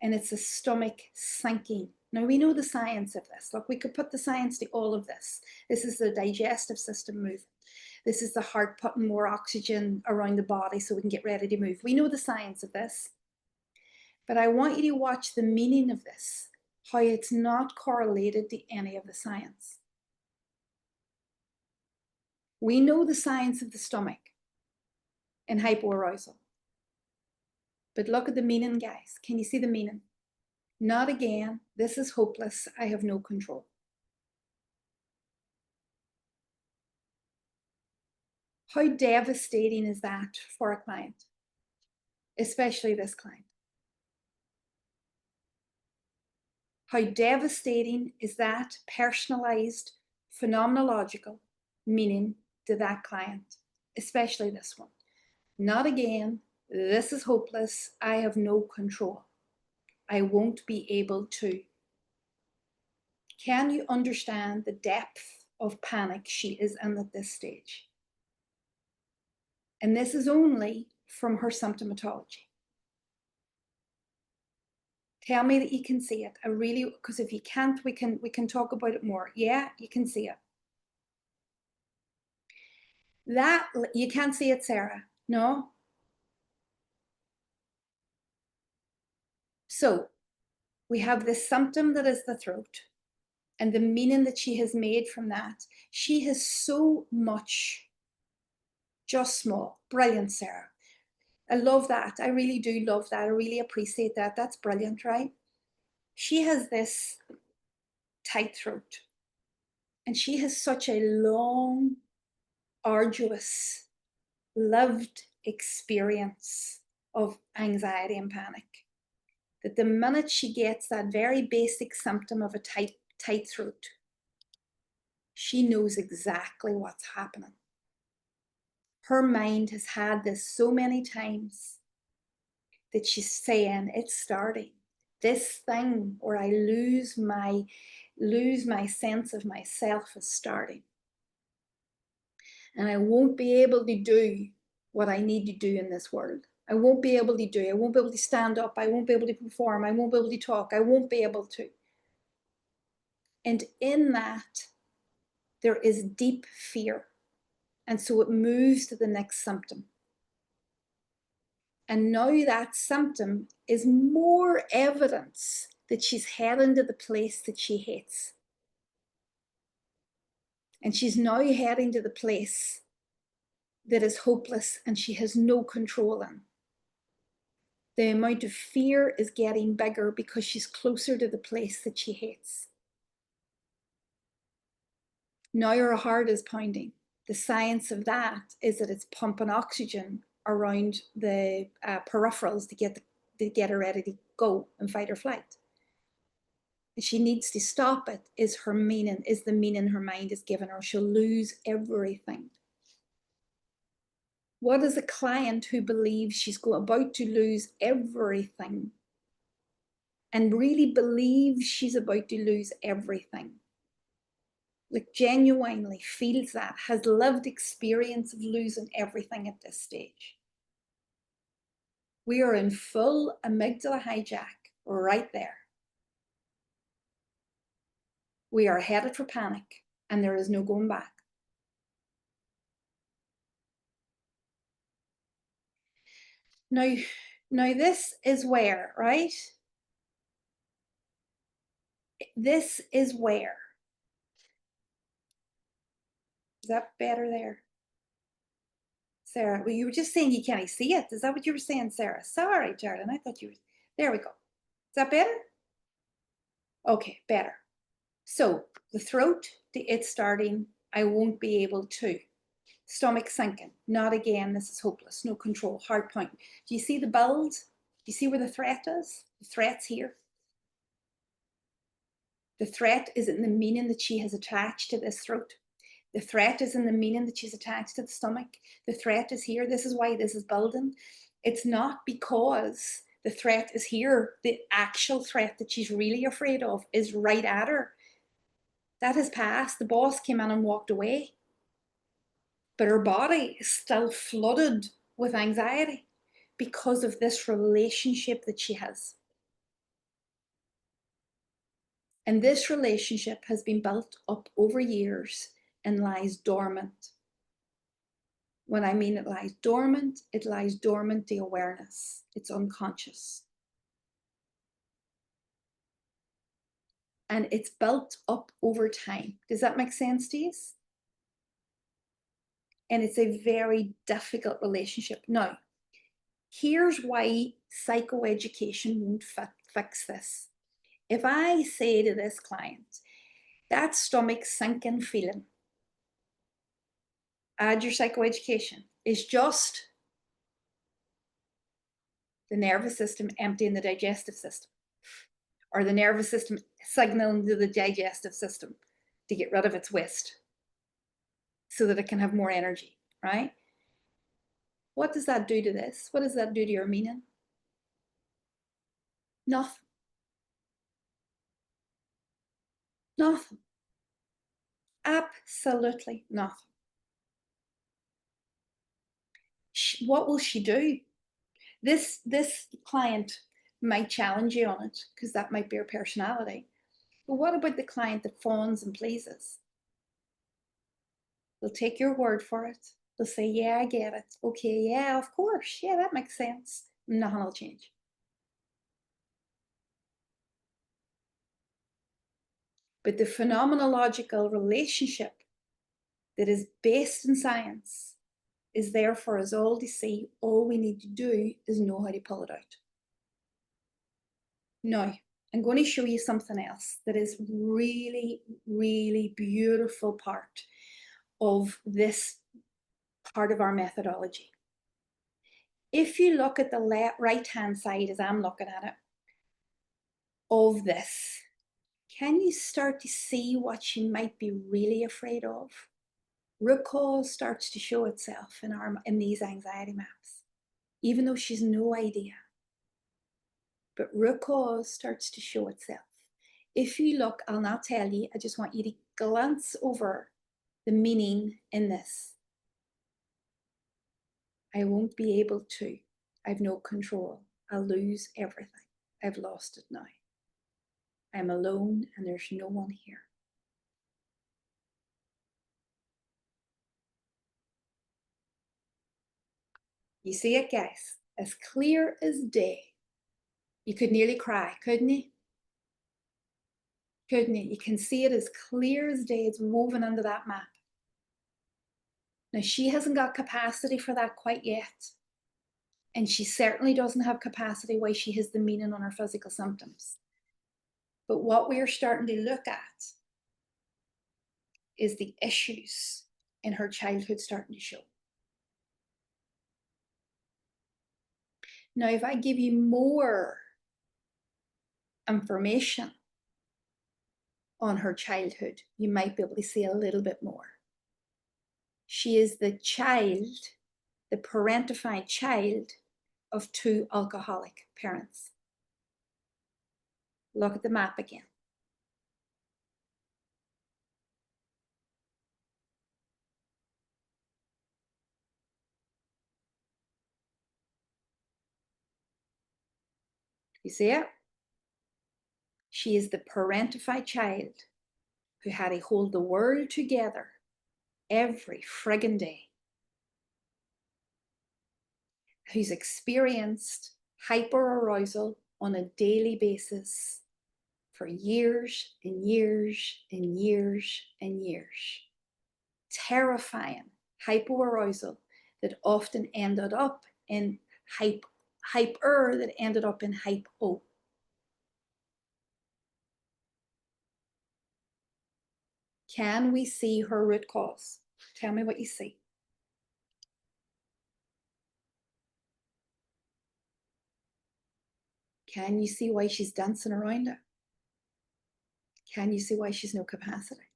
S1: and it's a stomach sinking. Now we know the science of this. Look, we could put the science to all of this. This is the digestive system moving. This is the heart putting more oxygen around the body so we can get ready to move. We know the science of this. But I want you to watch the meaning of this, how it's not correlated to any of the science. We know the science of the stomach and hypoarousal. But look at the meaning, guys. Can you see the meaning? Not again. This is hopeless. I have no control. How devastating is that for a client, especially this client? How devastating is that personalized phenomenological meaning to that client, especially this one? Not again. This is hopeless. I have no control. I won't be able to. Can you understand the depth of panic she is in at this stage? And this is only from her symptomatology. Tell me that you can see it. I really, because if you can't, we can talk about it more. Yeah, you can see it. That, you can't see it, Sarah. No? So we have this symptom that is the throat and the meaning that she has made from that. She has so much, just small. Brilliant, Sarah. I love that. I really do love that. I really appreciate that. That's brilliant, right? She has this tight throat and she has such a long, arduous, lived experience of anxiety and panic that the minute she gets that very basic symptom of a tight throat, she knows exactly what's happening. Her mind has had this so many times that she's saying, it's starting. This thing where I lose my sense of myself is starting. And I won't be able to do what I need to do in this world. I won't be able to stand up. I won't be able to perform. I won't be able to talk. I won't be able to. And in that, there is deep fear. And so it moves to the next symptom. And now that symptom is more evidence that she's heading to the place that she hates. And she's now heading to the place that is hopeless and she has no control in. The amount of fear is getting bigger because she's closer to the place that she hates. Now her heart is pounding. The science of that is that it's pumping oxygen around the peripherals to get her ready to go and fight or flight. And she needs to stop it, is the meaning her mind is giving her. She'll lose everything. What is a client who believes she's about to lose everything and really believes she's about to lose everything? Like genuinely feels that, has lived experience of losing everything at this stage. We are in full amygdala hijack right there. We are headed for panic and there is no going back. Now this is where, right? This is where. Is that better there? Sarah, well, you were just saying you can't see it. Is that what you were saying, Sarah? Sorry, Jordan, I thought you were, there we go. Is that better? Okay, better. So the throat, it's starting, I won't be able to. Stomach sinking, not again, this is hopeless, no control, heart pounding. Do you see the build? Do you see where the threat is? The threat's here. The threat is in the meaning that she has attached to this throat. The threat is in the meaning that she's attached to the stomach. The threat is here. This is why this is building. It's not because the threat is here. The actual threat that she's really afraid of is right at her. That has passed. The boss came in and walked away. But her body is still flooded with anxiety because of this relationship that she has. And this relationship has been built up over years and lies dormant. When I mean it lies dormant the awareness. It's unconscious. And it's built up over time. Does that make sense to you? And it's a very difficult relationship. Now, here's why psychoeducation won't fix this. If I say to this client, that stomach sinking feeling, add your psychoeducation, is just the nervous system emptying the digestive system, or the nervous system signaling to the digestive system to get rid of its waste so that it can have more energy, right? What does that do to this? What does that do to your meaning? Nothing. Nothing. Absolutely nothing. What will she do? This client might challenge you on it because that might be her personality. But what about the client that fawns and pleases? They'll take your word for it. They'll say, yeah, I get it. Okay, yeah, of course. Yeah, that makes sense. Nothing will change. But the phenomenological relationship that is based in science is there for us all to see. All we need to do is know how to pull it out. Now, I'm going to show you something else that is really, really beautiful part of this part of our methodology. If you look at the right-hand side, as I'm looking at it, of this, can you start to see what she might be really afraid of? Root cause starts to show itself in these anxiety maps, even though she's no idea. But root cause starts to show itself. If you look, I'll not tell you, I just want you to glance over the meaning in this. I won't be able to. I've no control. I'll lose everything. I've lost it now. I'm alone and there's no one here. You see it, guys? As clear as day. You could nearly cry, couldn't you? Couldn't you? You can see it as clear as day. It's woven under that map. Now, she hasn't got capacity for that quite yet. And she certainly doesn't have capacity why she has the meaning on her physical symptoms. But what we are starting to look at is the issues in her childhood starting to show. Now, if I give you more information on her childhood, you might be able to see a little bit more. She is the child, the parentified child of two alcoholic parents. Look at the map again. You see it? She is the parentified child who had to hold the world together every friggin' day, who's experienced hyperarousal on a daily basis for years and years and years and years. Terrifying hypoarousal that often ended up in hyper that ended up in hypo. Can we see her root cause? Tell me what you see. Can you see why she's dancing around it? Can you see why she's no capacity?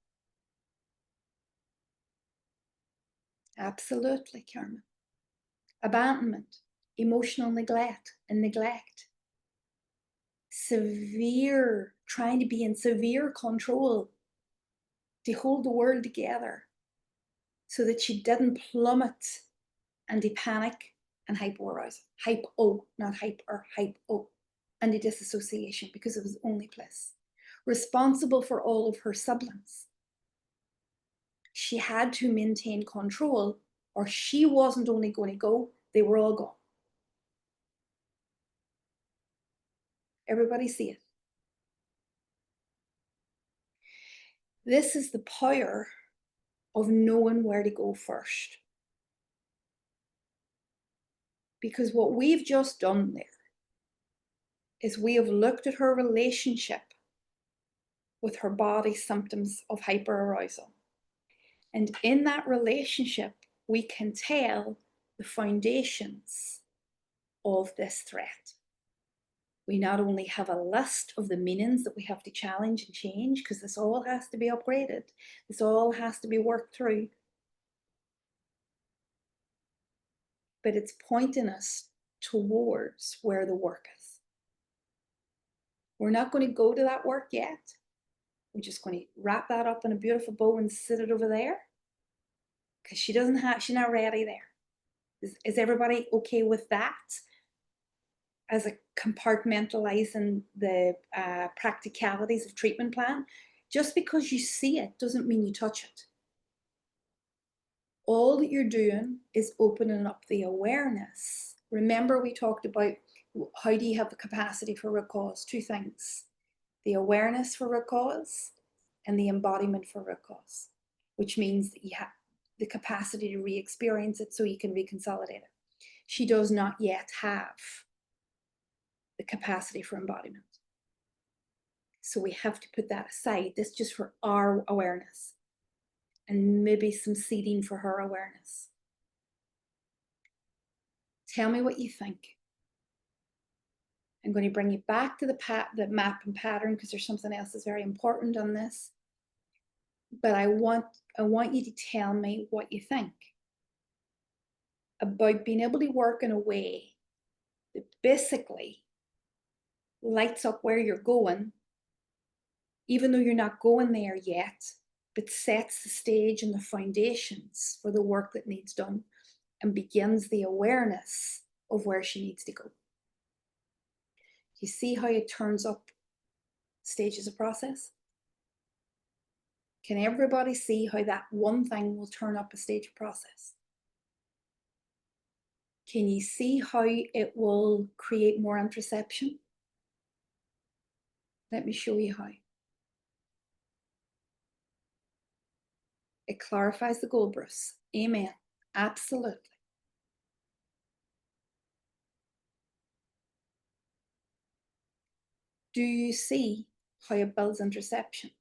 S1: Absolutely, Carmen. Abandonment, emotional neglect, and neglect. Severe, trying to be in severe control to hold the world together so that she didn't plummet and to panic and hypoarousal. Hypo, not hyper, hypo. And the disassociation because it was the only place. Responsible for all of her siblings. She had to maintain control or she wasn't only going to go, they were all gone. Everybody see it. This is the power of knowing where to go first. Because what we've just done there is we have looked at her relationship with her body symptoms of hyperarousal. And in that relationship, we can tell the foundations of this threat. We not only have a list of the meanings that we have to challenge and change, because this all has to be upgraded, this all has to be worked through. but it's pointing us towards where the work is. We're not going to go to that work yet. We're just going to wrap that up in a beautiful bow and sit it over there, because she's not ready there. Is everybody okay with that? As a compartmentalizing the practicalities of treatment plan. Just because you see it doesn't mean you touch it. All that you're doing is opening up the awareness. Remember, we talked about how do you have the capacity for root cause? Two things: the awareness for root cause and the embodiment for root cause, which means that you have the capacity to re-experience it so you can reconsolidate it. She does not yet have the capacity for embodiment. So we have to put that aside. This is just for our awareness and maybe some seeding for her awareness. Tell me what you think. I'm going to bring you back to the map and pattern, because there's something else that's very important on this. But I want you to tell me what you think about being able to work in a way that basically lights up where you're going, even though you're not going there yet, but sets the stage and the foundations for the work that needs done and begins the awareness of where she needs to go. You see how it turns up stages of process? Can everybody see how that one thing will turn up a stage of process? Can you see how it will create more interoception? Let me show you how. It clarifies the goal, Bruce. Amen. Absolutely. Do you see how it builds interoception?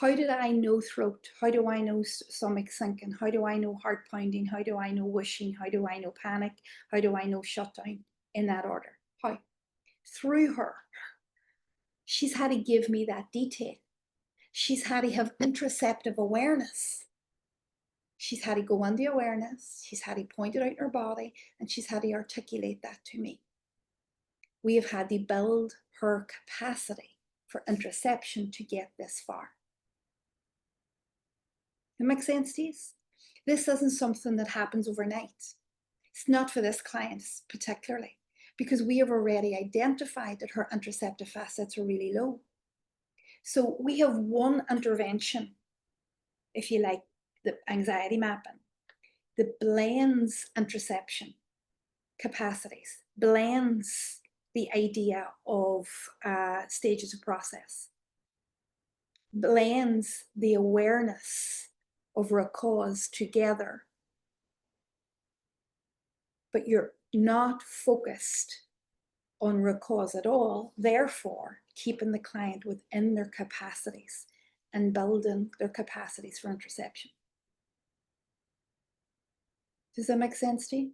S1: How did I know throat? How do I know stomach sinking? How do I know heart pounding? How do I know whooshing? How do I know panic? How do I know shutdown? In that order. How? Through her. She's had to give me that detail. She's had to have interoceptive awareness. She's had to go on the awareness. She's had to point it out in her body, and she's had to articulate that to me. We have had to build her capacity for interoception to get this far. That makes sense to you? This isn't something that happens overnight. It's not for this client particularly, because we have already identified that her interoceptive facets are really low. So we have one intervention, if you like, the anxiety mapping, that blends interoception capacities, blends the idea of stages of process, blends the awareness of root cause together, but you're not focused on root cause at all, therefore keeping the client within their capacities and building their capacities for interoception. Does that make sense to you?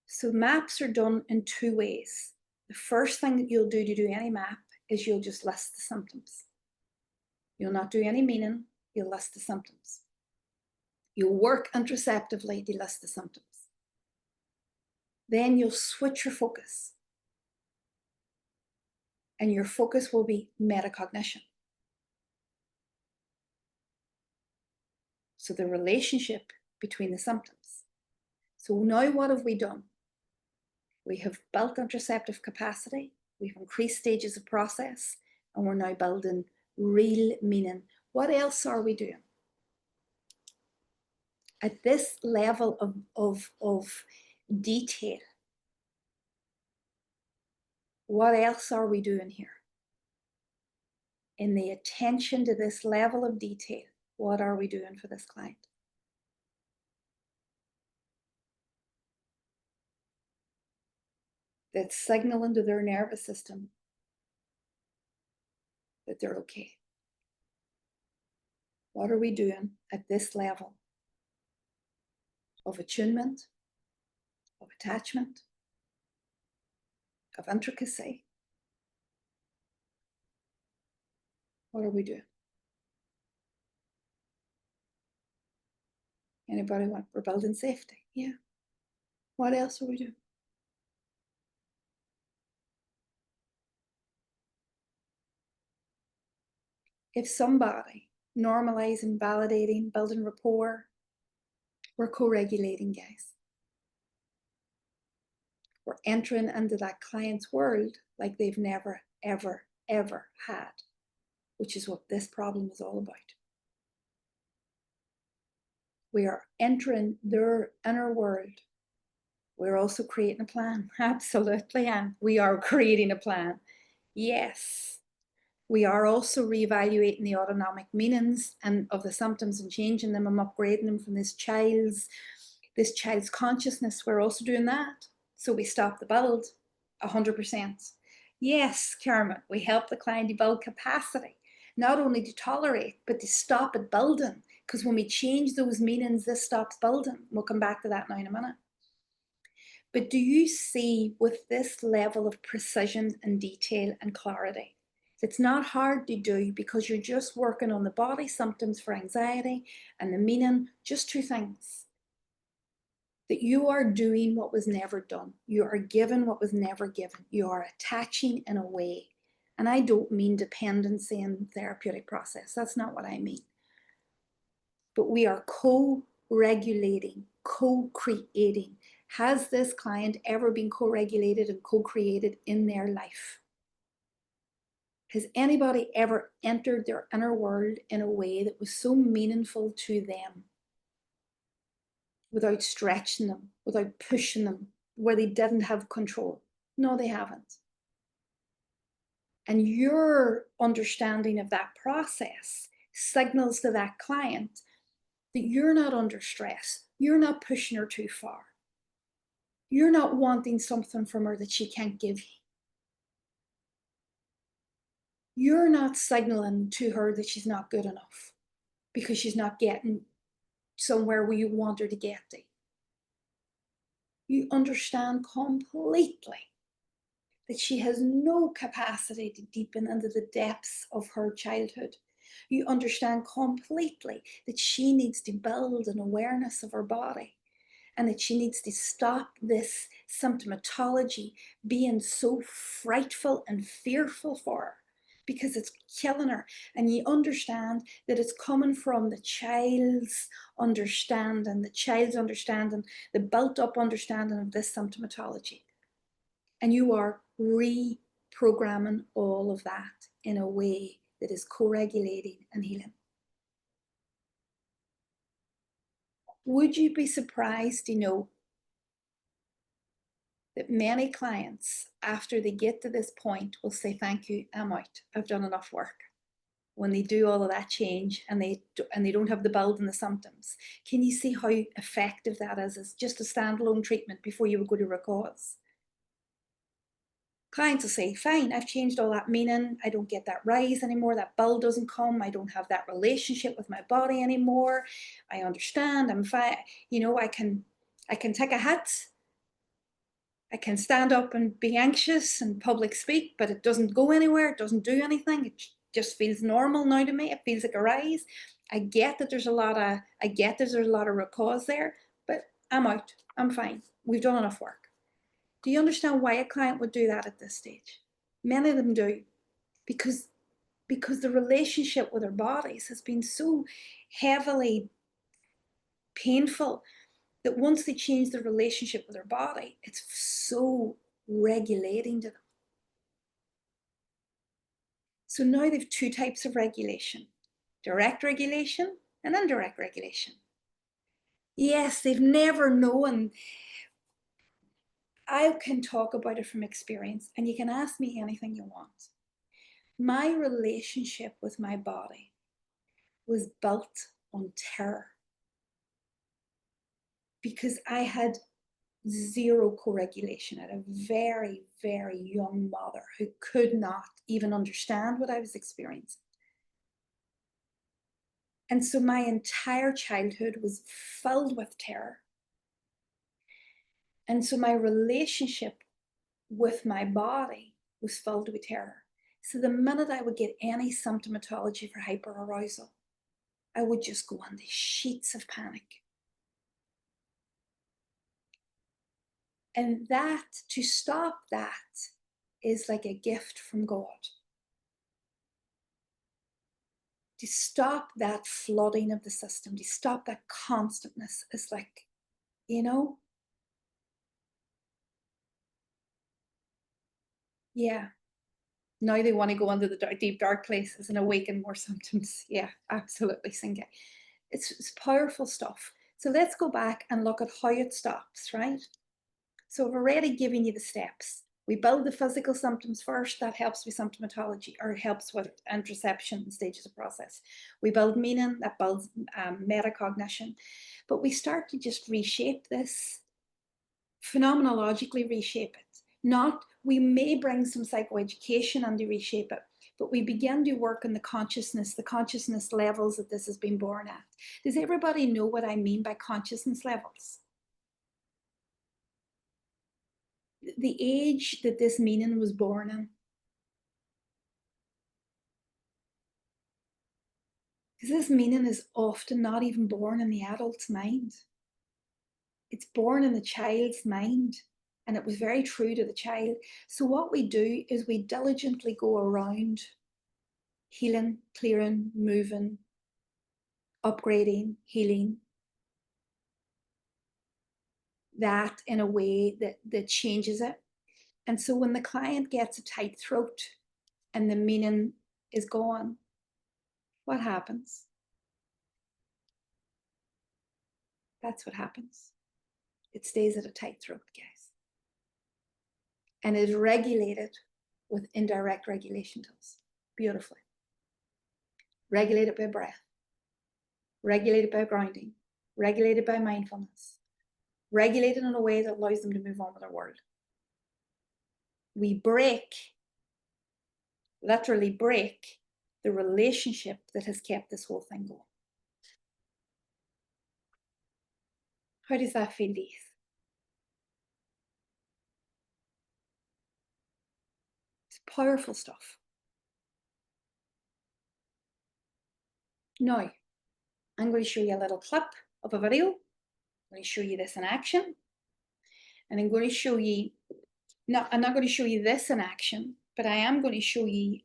S1: So maps are done in two ways. The first thing that you'll do to do any map is you'll just list the symptoms. You'll not do any meaning, you'll list the symptoms. You'll work interoceptively to list the symptoms. Then you'll switch your focus. And your focus will be metacognition. So the relationship between the symptoms. So now what have we done? We have built interoceptive capacity, we've increased stages of process, and we're now building real meaning. What else are we doing? At this level of detail, what else are we doing here? In the attention to this level of detail, what are we doing for this client? That's signaling to their nervous system that they're okay. What are we doing at this level of attunement, of attachment, of intricacy? What are we doing? Anybody want? We're building safety. Yeah, What else are we doing? If somebody normalizing, validating, building rapport, we're co-regulating, guys. We're entering into that client's world like they've never, ever, ever had, which is what this problem is all about. We are entering their inner world. We're also creating a plan. Absolutely, and we are creating a plan. Yes. We are also reevaluating the autonomic meanings and of the symptoms and changing them and upgrading them from this child's consciousness. We're also doing that. So we stop the build 100%. Yes, Carmen, we help the client to build capacity, not only to tolerate, but to stop it building. Because when we change those meanings, this stops building. We'll come back to that now in a minute. But do you see with this level of precision and detail and clarity, it's not hard to do because you're just working on the body symptoms for anxiety and the meaning, just two things. That you are doing what was never done. You are given what was never given. You are attaching in a way. And I don't mean dependency in therapeutic process. That's not what I mean. But we are co-regulating, co-creating. Has this client ever been co-regulated and co-created in their life? Has anybody ever entered their inner world in a way that was so meaningful to them without stretching them, without pushing them, where they didn't have control? No, they haven't. And your understanding of that process signals to that client that you're not under stress. You're not pushing her too far. You're not wanting something from her that she can't give you. You're not signaling to her that she's not good enough because she's not getting somewhere where you want her to get to. You understand completely that she has no capacity to deepen into the depths of her childhood. You understand completely that she needs to build an awareness of her body and that she needs to stop this symptomatology being so frightful and fearful for her because it's killing her. And you understand that it's coming from the child's understanding, the built up understanding of this symptomatology. And you are reprogramming all of that in a way that is co-regulating and healing. Would you be surprised to know that many clients, after they get to this point, will say, thank you, I'm out, I've done enough work. When they do all of that change and they don't have the build and the symptoms. Can you see how effective that is as just a standalone treatment before you would go to root cause? Clients will say, fine, I've changed all that meaning. I don't get that rise anymore. That build doesn't come. I don't have that relationship with my body anymore. I understand. I'm fine. You know, I can take a hit. I can stand up and be anxious and public speak, but it doesn't go anywhere. It doesn't do anything. It just feels normal now to me. It feels like a rise. I get that there's a lot of root cause there, but I'm out. I'm fine. We've done enough work. Do you understand why a client would do that at this stage? Many of them do, because the relationship with their bodies has been so heavily painful that once they change the relationship with their body, it's so regulating to them. So now they've two types of regulation: direct regulation and indirect regulation. Yes, they've never known. I can talk about it from experience, and you can ask me anything you want. My relationship with my body was built on terror because I had zero co-regulation. I had a very, very young mother who could not even understand what I was experiencing. And so my entire childhood was filled with terror. And so my relationship with my body was filled with terror. So the minute I would get any symptomatology for hyperarousal, I would just go on the sheets of panic. And that, to stop that, is like a gift from God. To stop that flooding of the system, to stop that constantness is like, you know, yeah. Now they want to go into the deep, dark places and awaken more symptoms. Yeah, absolutely, Singa. It's powerful stuff. So let's go back and look at how it stops, right? So I've already given you the steps. We build the physical symptoms first. That helps with symptomatology, or helps with interoception stages of process. We build meaning. That builds metacognition. But we start to just reshape this, phenomenologically reshape it. Not, we may bring some psychoeducation and to reshape it, but we begin to work on the consciousness levels that this has been born at. Does everybody know what I mean by consciousness levels? The age that this meaning was born in. Because this meaning is often not even born in the adult's mind. It's born in the child's mind. And it was very true to the child. So what we do is we diligently go around healing, clearing, moving, upgrading, healing, that in a way that changes it. And so when the client gets a tight throat and the meaning is gone, what happens? That's what happens. It stays at a tight throat, guys. And is regulated with indirect regulation tools. Beautifully. Regulated by breath, regulated by grounding, regulated by mindfulness, regulated in a way that allows them to move on with their world. We break, literally break, the relationship that has kept this whole thing going. How does that feel, Dave? It's powerful stuff. Now, I'm going to show you a little clip of a video. I'm going to show you this in action. And I'm going to show you, no, I'm not going to show you this in action, but I am going to show you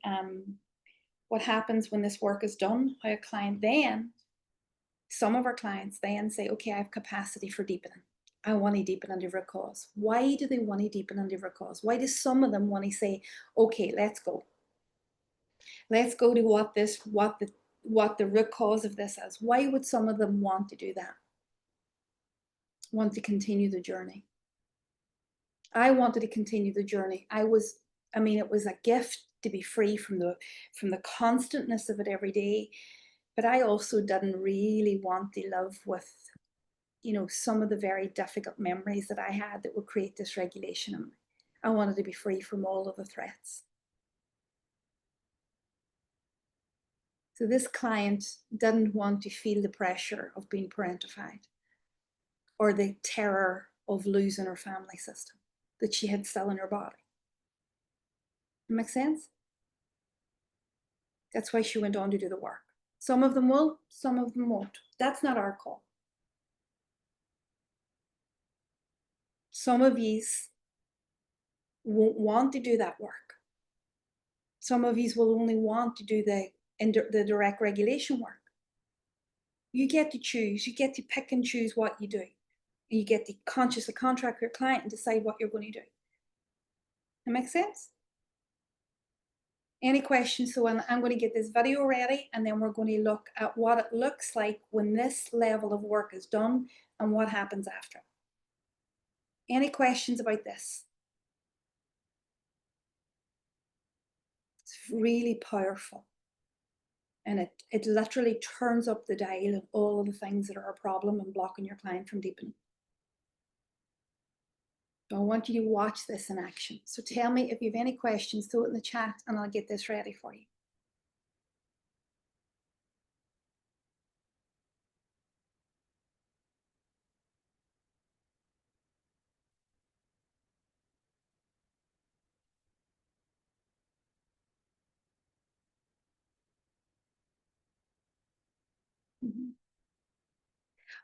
S1: what happens when this work is done, how a client then, some of our clients then say, okay, I have capacity for deepening. I want to deepen into root cause. Why do they want to deepen into root cause? Why do some of them want to say, okay, let's go. Let's go to what the root cause of this is. Why would some of them want to do that? Want to continue the journey. I wanted to continue the journey. It was a gift to be free from the constantness of it every day. But I also didn't really want to live with, some of the very difficult memories that I had that would create dysregulation in me. I wanted to be free from all of the threats. So this client didn't want to feel the pressure of being parentified or the terror of losing her family system that she had still in her body. Make sense? That's why she went on to do the work. Some of them will, some of them won't. That's not our call. Some of yous won't want to do that work. Some of yous will only want to do the direct regulation work. You get to choose. You get to pick and choose what you do. And you get to consciously contract your client and decide what you're going to do. That makes sense? Any questions? So I'm going to get this video ready, and then we're going to look at what it looks like when this level of work is done and what happens after. Any questions about this? It's really powerful. And it literally turns up the dial of all of the things that are a problem and blocking your client from deepening. So I want you to watch this in action. So tell me if you have any questions, throw it in the chat and I'll get this ready for you.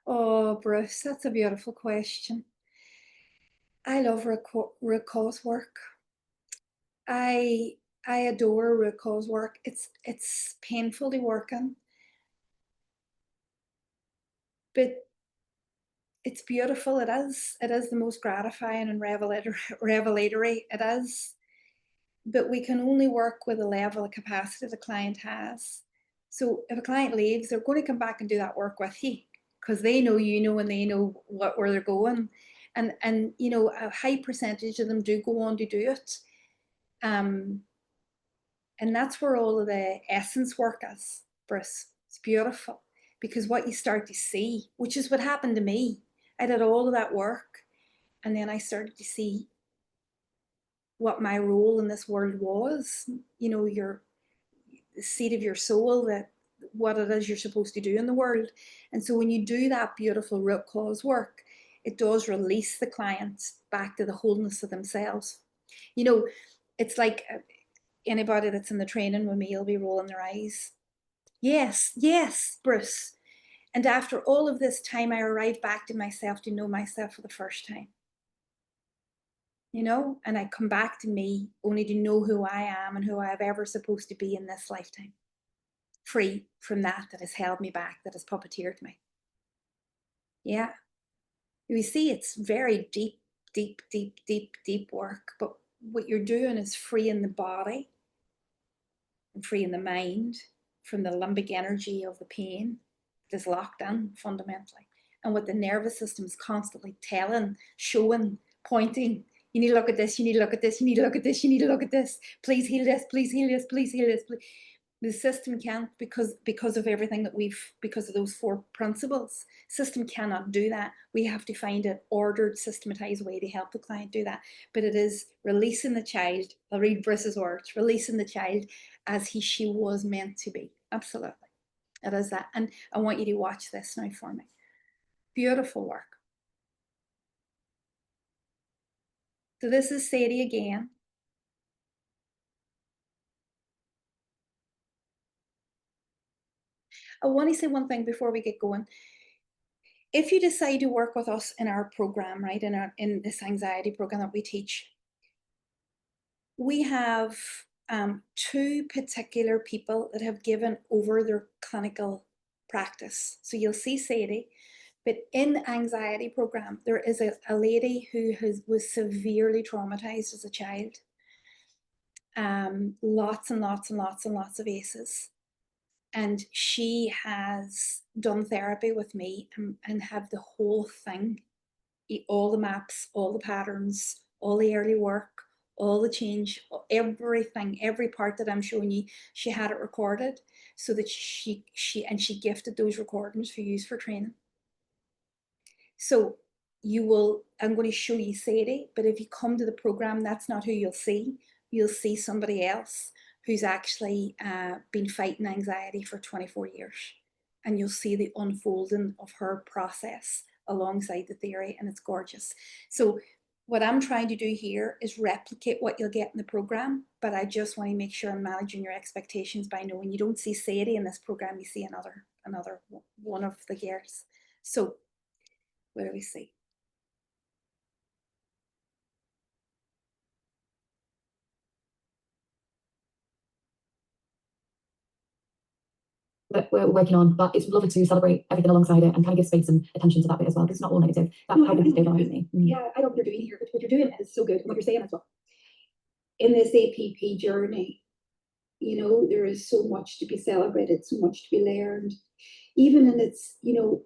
S1: Oh, Bruce, that's a beautiful question. I love root cause work. I adore root cause work. It's painfully working, but it's beautiful. It is. It is the most gratifying and revelatory. It is. But we can only work with the level of capacity the client has. So if a client leaves, they're going to come back and do that work with you because they know you know and they know where they're going. And you know, a high percentage of them do go on to do it. And that's where all of the essence work is, Bruce. It's beautiful because what you start to see, which is what happened to me, I did all of that work and then I started to see what my role in this world was. You know, the seat of your soul, that what it is you're supposed to do in the world. And so when you do that beautiful root cause work, it does release the clients back to the wholeness of themselves. You know, it's like anybody that's in the training with me will be rolling their eyes. Yes, yes, Bruce. And after all of this time, I arrived back to myself to know myself for the first time. You know, and I come back to me only to know who I am and who I've ever supposed to be in this lifetime, free from that has held me back, that has puppeteered me. Yeah. You see, it's very deep, deep, deep, deep, deep work. But what you're doing is freeing the body and freeing the mind from the limbic energy of the pain that is locked in fundamentally. And what the nervous system is constantly telling, showing, pointing. You need to look at this, you need to look at this, you need to look at this, you need to look at this. Please heal this, please heal this, please heal this. Please. The system can't, because of everything that because of those 4 principles. System cannot do that. We have to find an ordered, systematized way to help the client do that. But it is releasing the child. I'll read Bruce's words: releasing the child as she was meant to be. Absolutely, it is that. And I want you to watch this now for me. Beautiful work. So this is Sadie again. I want to say one thing before we get going. If you decide to work with us in our program, right, in this anxiety program that we teach, we have 2 particular people that have given over their clinical practice. So you'll see Sadie, but in the anxiety program, there is a lady who was severely traumatized as a child. Lots and lots and lots and lots of ACEs. And she has done therapy with me and have the whole thing, all the maps, all the patterns, all the early work, all the change, everything, every part that I'm showing you, she had it recorded so that she gifted those recordings for use for training. So I'm going to show you Sadie, but if you come to the program, that's not who you'll see. You'll see somebody else who's actually been fighting anxiety for 24 years. And you'll see the unfolding of her process alongside the theory, and it's gorgeous. So what I'm trying to do here is replicate what you'll get in the program, but I just want to make sure I'm managing your expectations by knowing you don't see Sadie in this program, you see another one of the girls. So what do we see?
S3: That we're working on, but it's lovely to celebrate everything alongside it and kind of give space and attention to that bit as well, because it's not all negative. That helps stabilize me.
S1: Yeah, I know what you're doing here, but what you're doing is so good. What you're saying as well. In this APP journey, you know, there is so much to be celebrated, so much to be learned. Even in its, you know,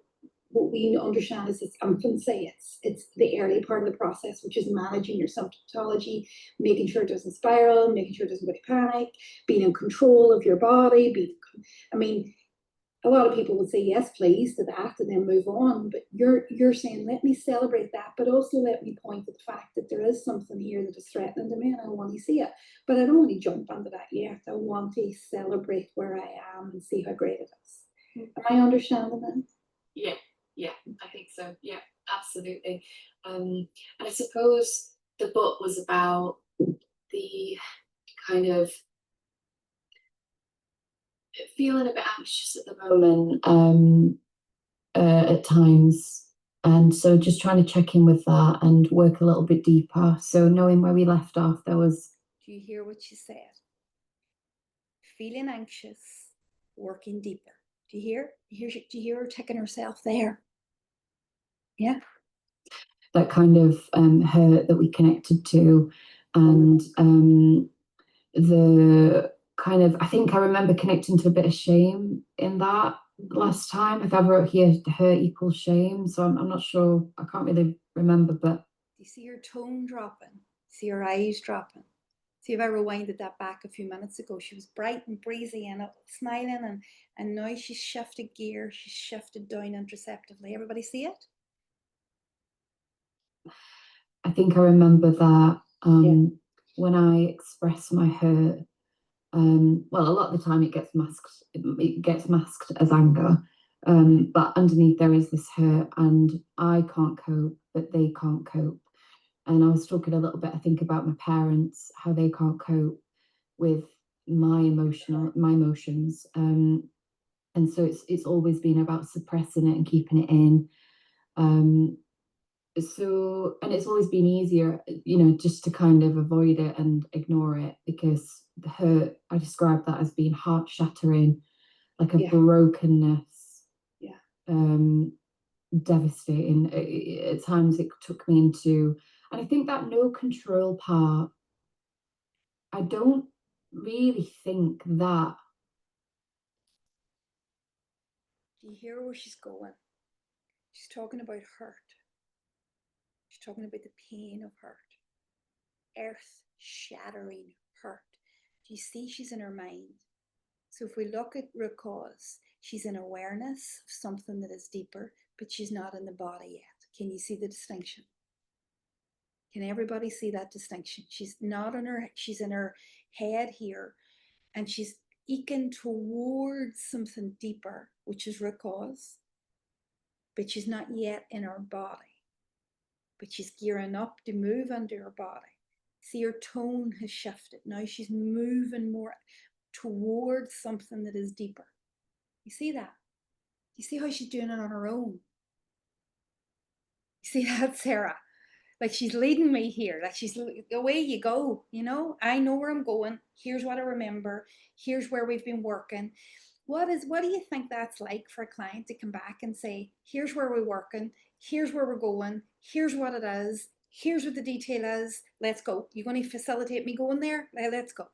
S1: what we understand is I'm going to say it's the early part of the process, which is managing your symptomatology, making sure it doesn't spiral, making sure it doesn't go to panic, being in control of your body. I mean, a lot of people would say yes, please, to that, and then move on. But you're saying, let me celebrate that, but also let me point to the fact that there is something here that is threatening to me, and I want to see it. But I don't want to jump onto that yet. I want to celebrate where I am and see how great it is. Am I understanding that?
S4: Yeah, I think so. Yeah, absolutely. And I suppose the book was about the kind of feeling a bit anxious at the moment, at times,
S3: And so just trying to check in with that and work a little bit deeper. So knowing where we left off, there was,
S1: Do you hear what she said? Feeling anxious, working deeper. Do you hear? Do you hear her taking herself there? Yeah.
S3: that kind of hurt that we connected to, and the kind of, I think I remember connecting to a bit of shame in that last time. If I wrote here, hurt equals shame, so I'm not sure, I can't really remember, but
S1: Do you see her tone dropping? See her eyes dropping? See, if I rewinded that back a few minutes ago, she was bright and breezy and smiling, and now she's shifted gear, she's shifted down interceptively. Everybody see it?
S3: I think I remember that when I express my hurt, well, a lot of the time it gets masked as anger, but underneath there is this hurt, and I can't cope, but they can't cope. And I was talking a little bit, I think, about my parents, how they can't cope with my emotions, and so it's always been about suppressing it and keeping it in. So, and it's always been easier, just to kind of avoid it and ignore it, because the hurt, I describe that as being heart shattering, like a brokenness, devastating. At times it took me into, and I think that no control part, I don't really think that.
S1: Do you hear where she's going? She's talking about hurt. She's talking about the pain of hurt, earth shattering hurt. Do you see she's in her mind? So if we look at root cause, she's in awareness of something that is deeper, but she's not in the body yet. Can you see the distinction? Can everybody see that distinction? She's not in her, she's in her head here, and she's eking towards something deeper, which is root cause, but she's not yet in her body. But she's gearing up to move into her body. See, her tone has shifted. Now she's moving more towards something that is deeper. You see that? You see how she's doing it on her own? You see that, Sarah? Like she's leading me here. Like she's, away you go, I know where I'm going. Here's what I remember. Here's where we've been working. What do you think that's like for a client to come back and say, here's where we're working, here's where we're going, here's what it is, here's what the detail is, let's go. You're going to facilitate me going there? Let's go.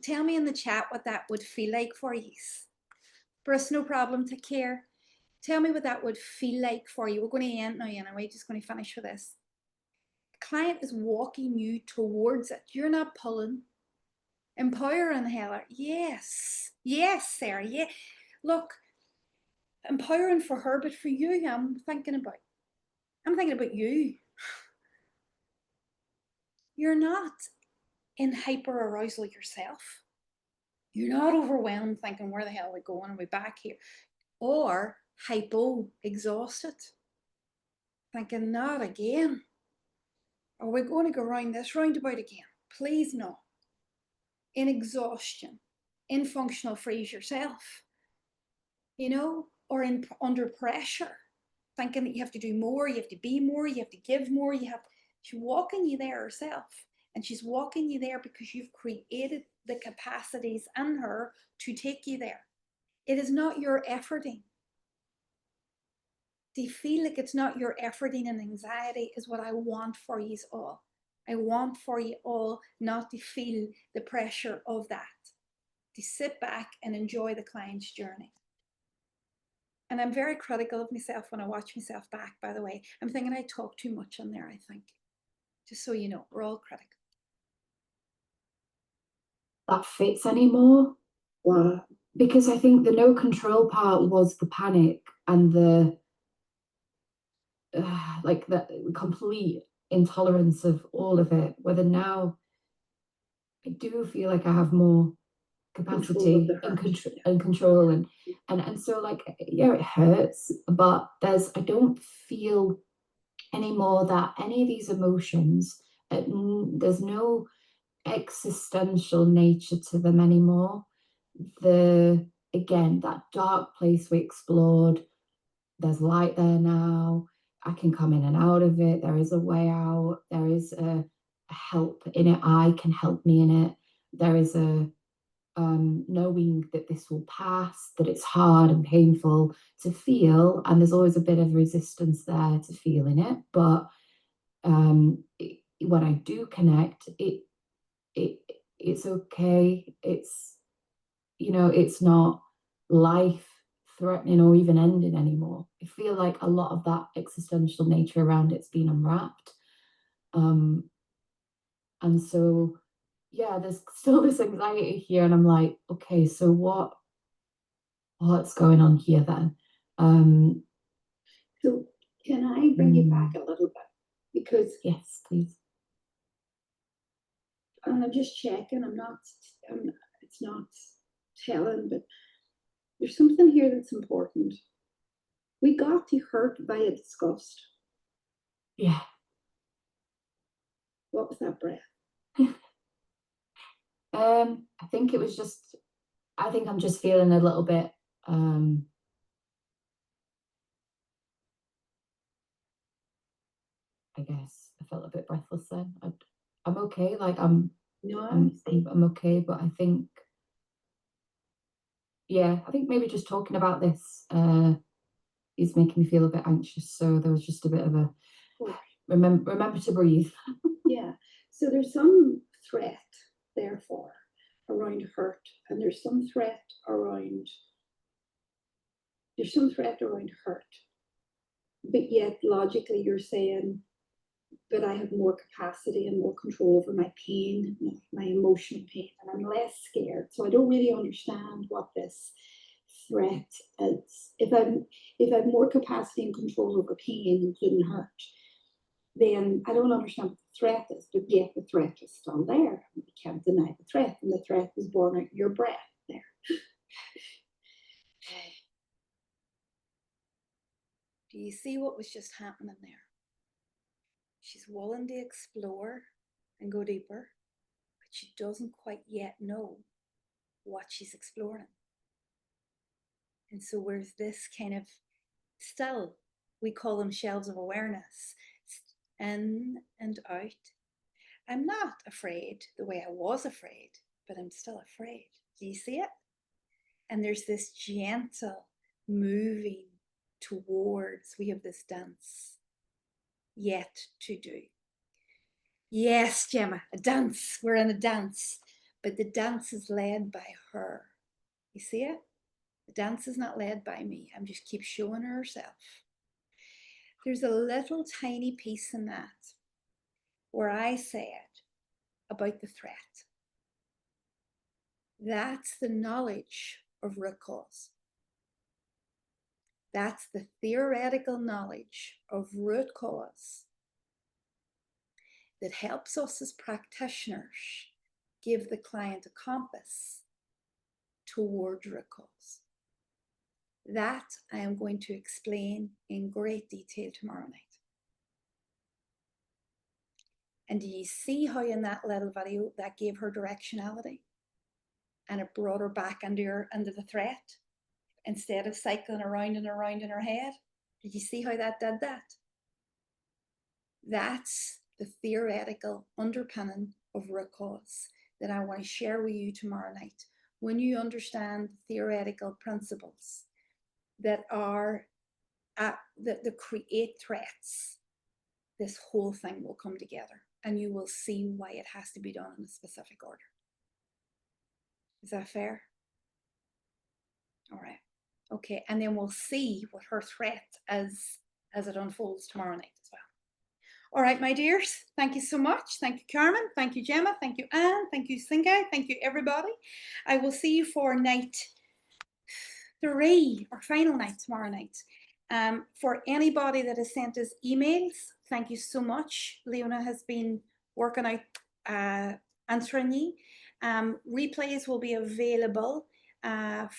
S1: Tell me in the chat what that would feel like for you. Bruce, no problem, take care. Tell me what that would feel like for you. We're going to end now anyway, just going to finish with this. The client is walking you towards it. You're not pulling. Empowering, Heather. Yes, Sarah. Yeah, look, empowering for her, but for you, I'm thinking about you. You're not in hyper arousal yourself. You're not overwhelmed thinking, where the hell are we going? Are we back here? Or hypo exhausted, thinking, not again. Are we going to go round this roundabout again? Please no. In exhaustion, in functional freeze yourself, or under pressure, thinking that you have to do more, you have to be more, you have to give more, she's walking you there herself. And she's walking you there because you've created the capacities in her to take you there. It is not your efforting. Do you feel like it's not your efforting and anxiety is what I want for you all? I want for you all not to feel the pressure of that, to sit back and enjoy the client's journey. And I'm very critical of myself when I watch myself back, by the way. I'm thinking I talk too much on there, I think. Just so you know, we're all critical.
S3: That fits anymore.
S5: Wow.
S3: Because I think the no control part was the panic and the complete intolerance of all of it. Whether now I do feel like I have more capacity and control and so like, yeah, it hurts, but I don't feel anymore that any of these emotions, there's no existential nature to them anymore. Again, that dark place we explored, there's light there now. I can come in and out of it. There is a way out. There is a help in it. I can help me in it. There is a knowing that this will pass, that it's hard and painful to feel, and there's always a bit of resistance there to feeling it. But when I do connect, it's okay. It's, you know, it's not life threatening or even ending anymore. I feel like a lot of that existential nature around it's been unwrapped. And so, yeah, there's still this anxiety here, and I'm like, okay, so what's going on here then?
S5: So can I bring you back a little bit? Because
S3: Yes, please.
S5: I'm just checking, it's not telling, but there's something here that's important. We got to hurt via disgust.
S3: Yeah.
S5: What was that, breath?
S3: I think it was just, I think I'm just feeling a little bit, I guess I felt a bit breathless then. I'm okay, like I'm okay, but I think, yeah, I think maybe just talking about this is making me feel a bit anxious. So there was just a bit of a remember to breathe.
S5: Yeah. So there's some threat, therefore, around hurt, and there's some threat around hurt. But yet logically you're saying, but I have more capacity and more control over my pain, my emotional pain, and I'm less scared. So I don't really understand what this threat is. If I've more capacity and control over pain, including hurt, then I don't understand what the threat is, but yet the threat is still there. We can't deny the threat, and the threat was born out of your breath there.
S1: Do you see what was just happening there? She's willing to explore and go deeper, but she doesn't quite yet know what she's exploring. And so where's this kind of, still, we call them shelves of awareness, in and out. I'm not afraid the way I was afraid, but I'm still afraid. Do you see it? And there's this gentle moving towards, we have this dance yet to do. Yes, Gemma, a dance. We're in a dance, but the dance is led by her. You see it? The dance is not led by me. I'm just keep showing her herself. There's a little tiny piece in that where I said about the threat. That's the knowledge of root cause. That's the theoretical knowledge of root cause that helps us as practitioners give the client a compass towards root cause. That I am going to explain in great detail tomorrow night. And do you see how in that little video that gave her directionality? And it brought her back under the threat instead of cycling around and around in her head. Did you see how that did that? That's the theoretical underpinning of root cause that I want to share with you tomorrow night. When you understand the theoretical principles that are that create threats, this whole thing will come together and you will see why it has to be done in a specific order. Is that fair? All right. Okay, and then we'll see what her threat is as it unfolds tomorrow night as well. All right, my dears, thank you so much. Thank you, Carmen. Thank you, Gemma. Thank you, Anne. Thank you, Singa. Thank you, everybody. I will see you for night 3, our final night tomorrow night. For anybody that has sent us emails, thank you so much. Leona has been working out answering you. Replays will be available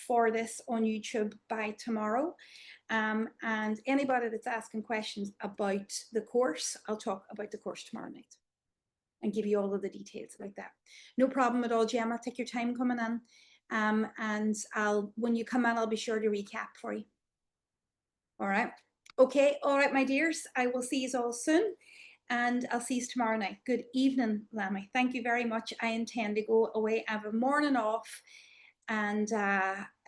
S1: for this on YouTube by tomorrow. And anybody that's asking questions about the course, I'll talk about the course tomorrow night and give you all of the details like that. No problem at all, Gemma. Take your time coming in. And when you come in, I'll be sure to recap for you. All right. Okay, all right, my dears. I will see you all soon. And I'll see you tomorrow night. Good evening, Lammy. Thank you very much. I intend to go away. I have a morning off and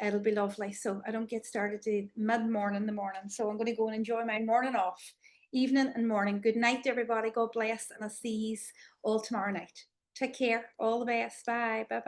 S1: it'll be lovely. So I don't get started to mid-morning in the morning. So I'm going to go and enjoy my morning off, evening and morning. Good night, everybody. God bless. And I'll see you all tomorrow night. Take care. All the best. Bye. Bye.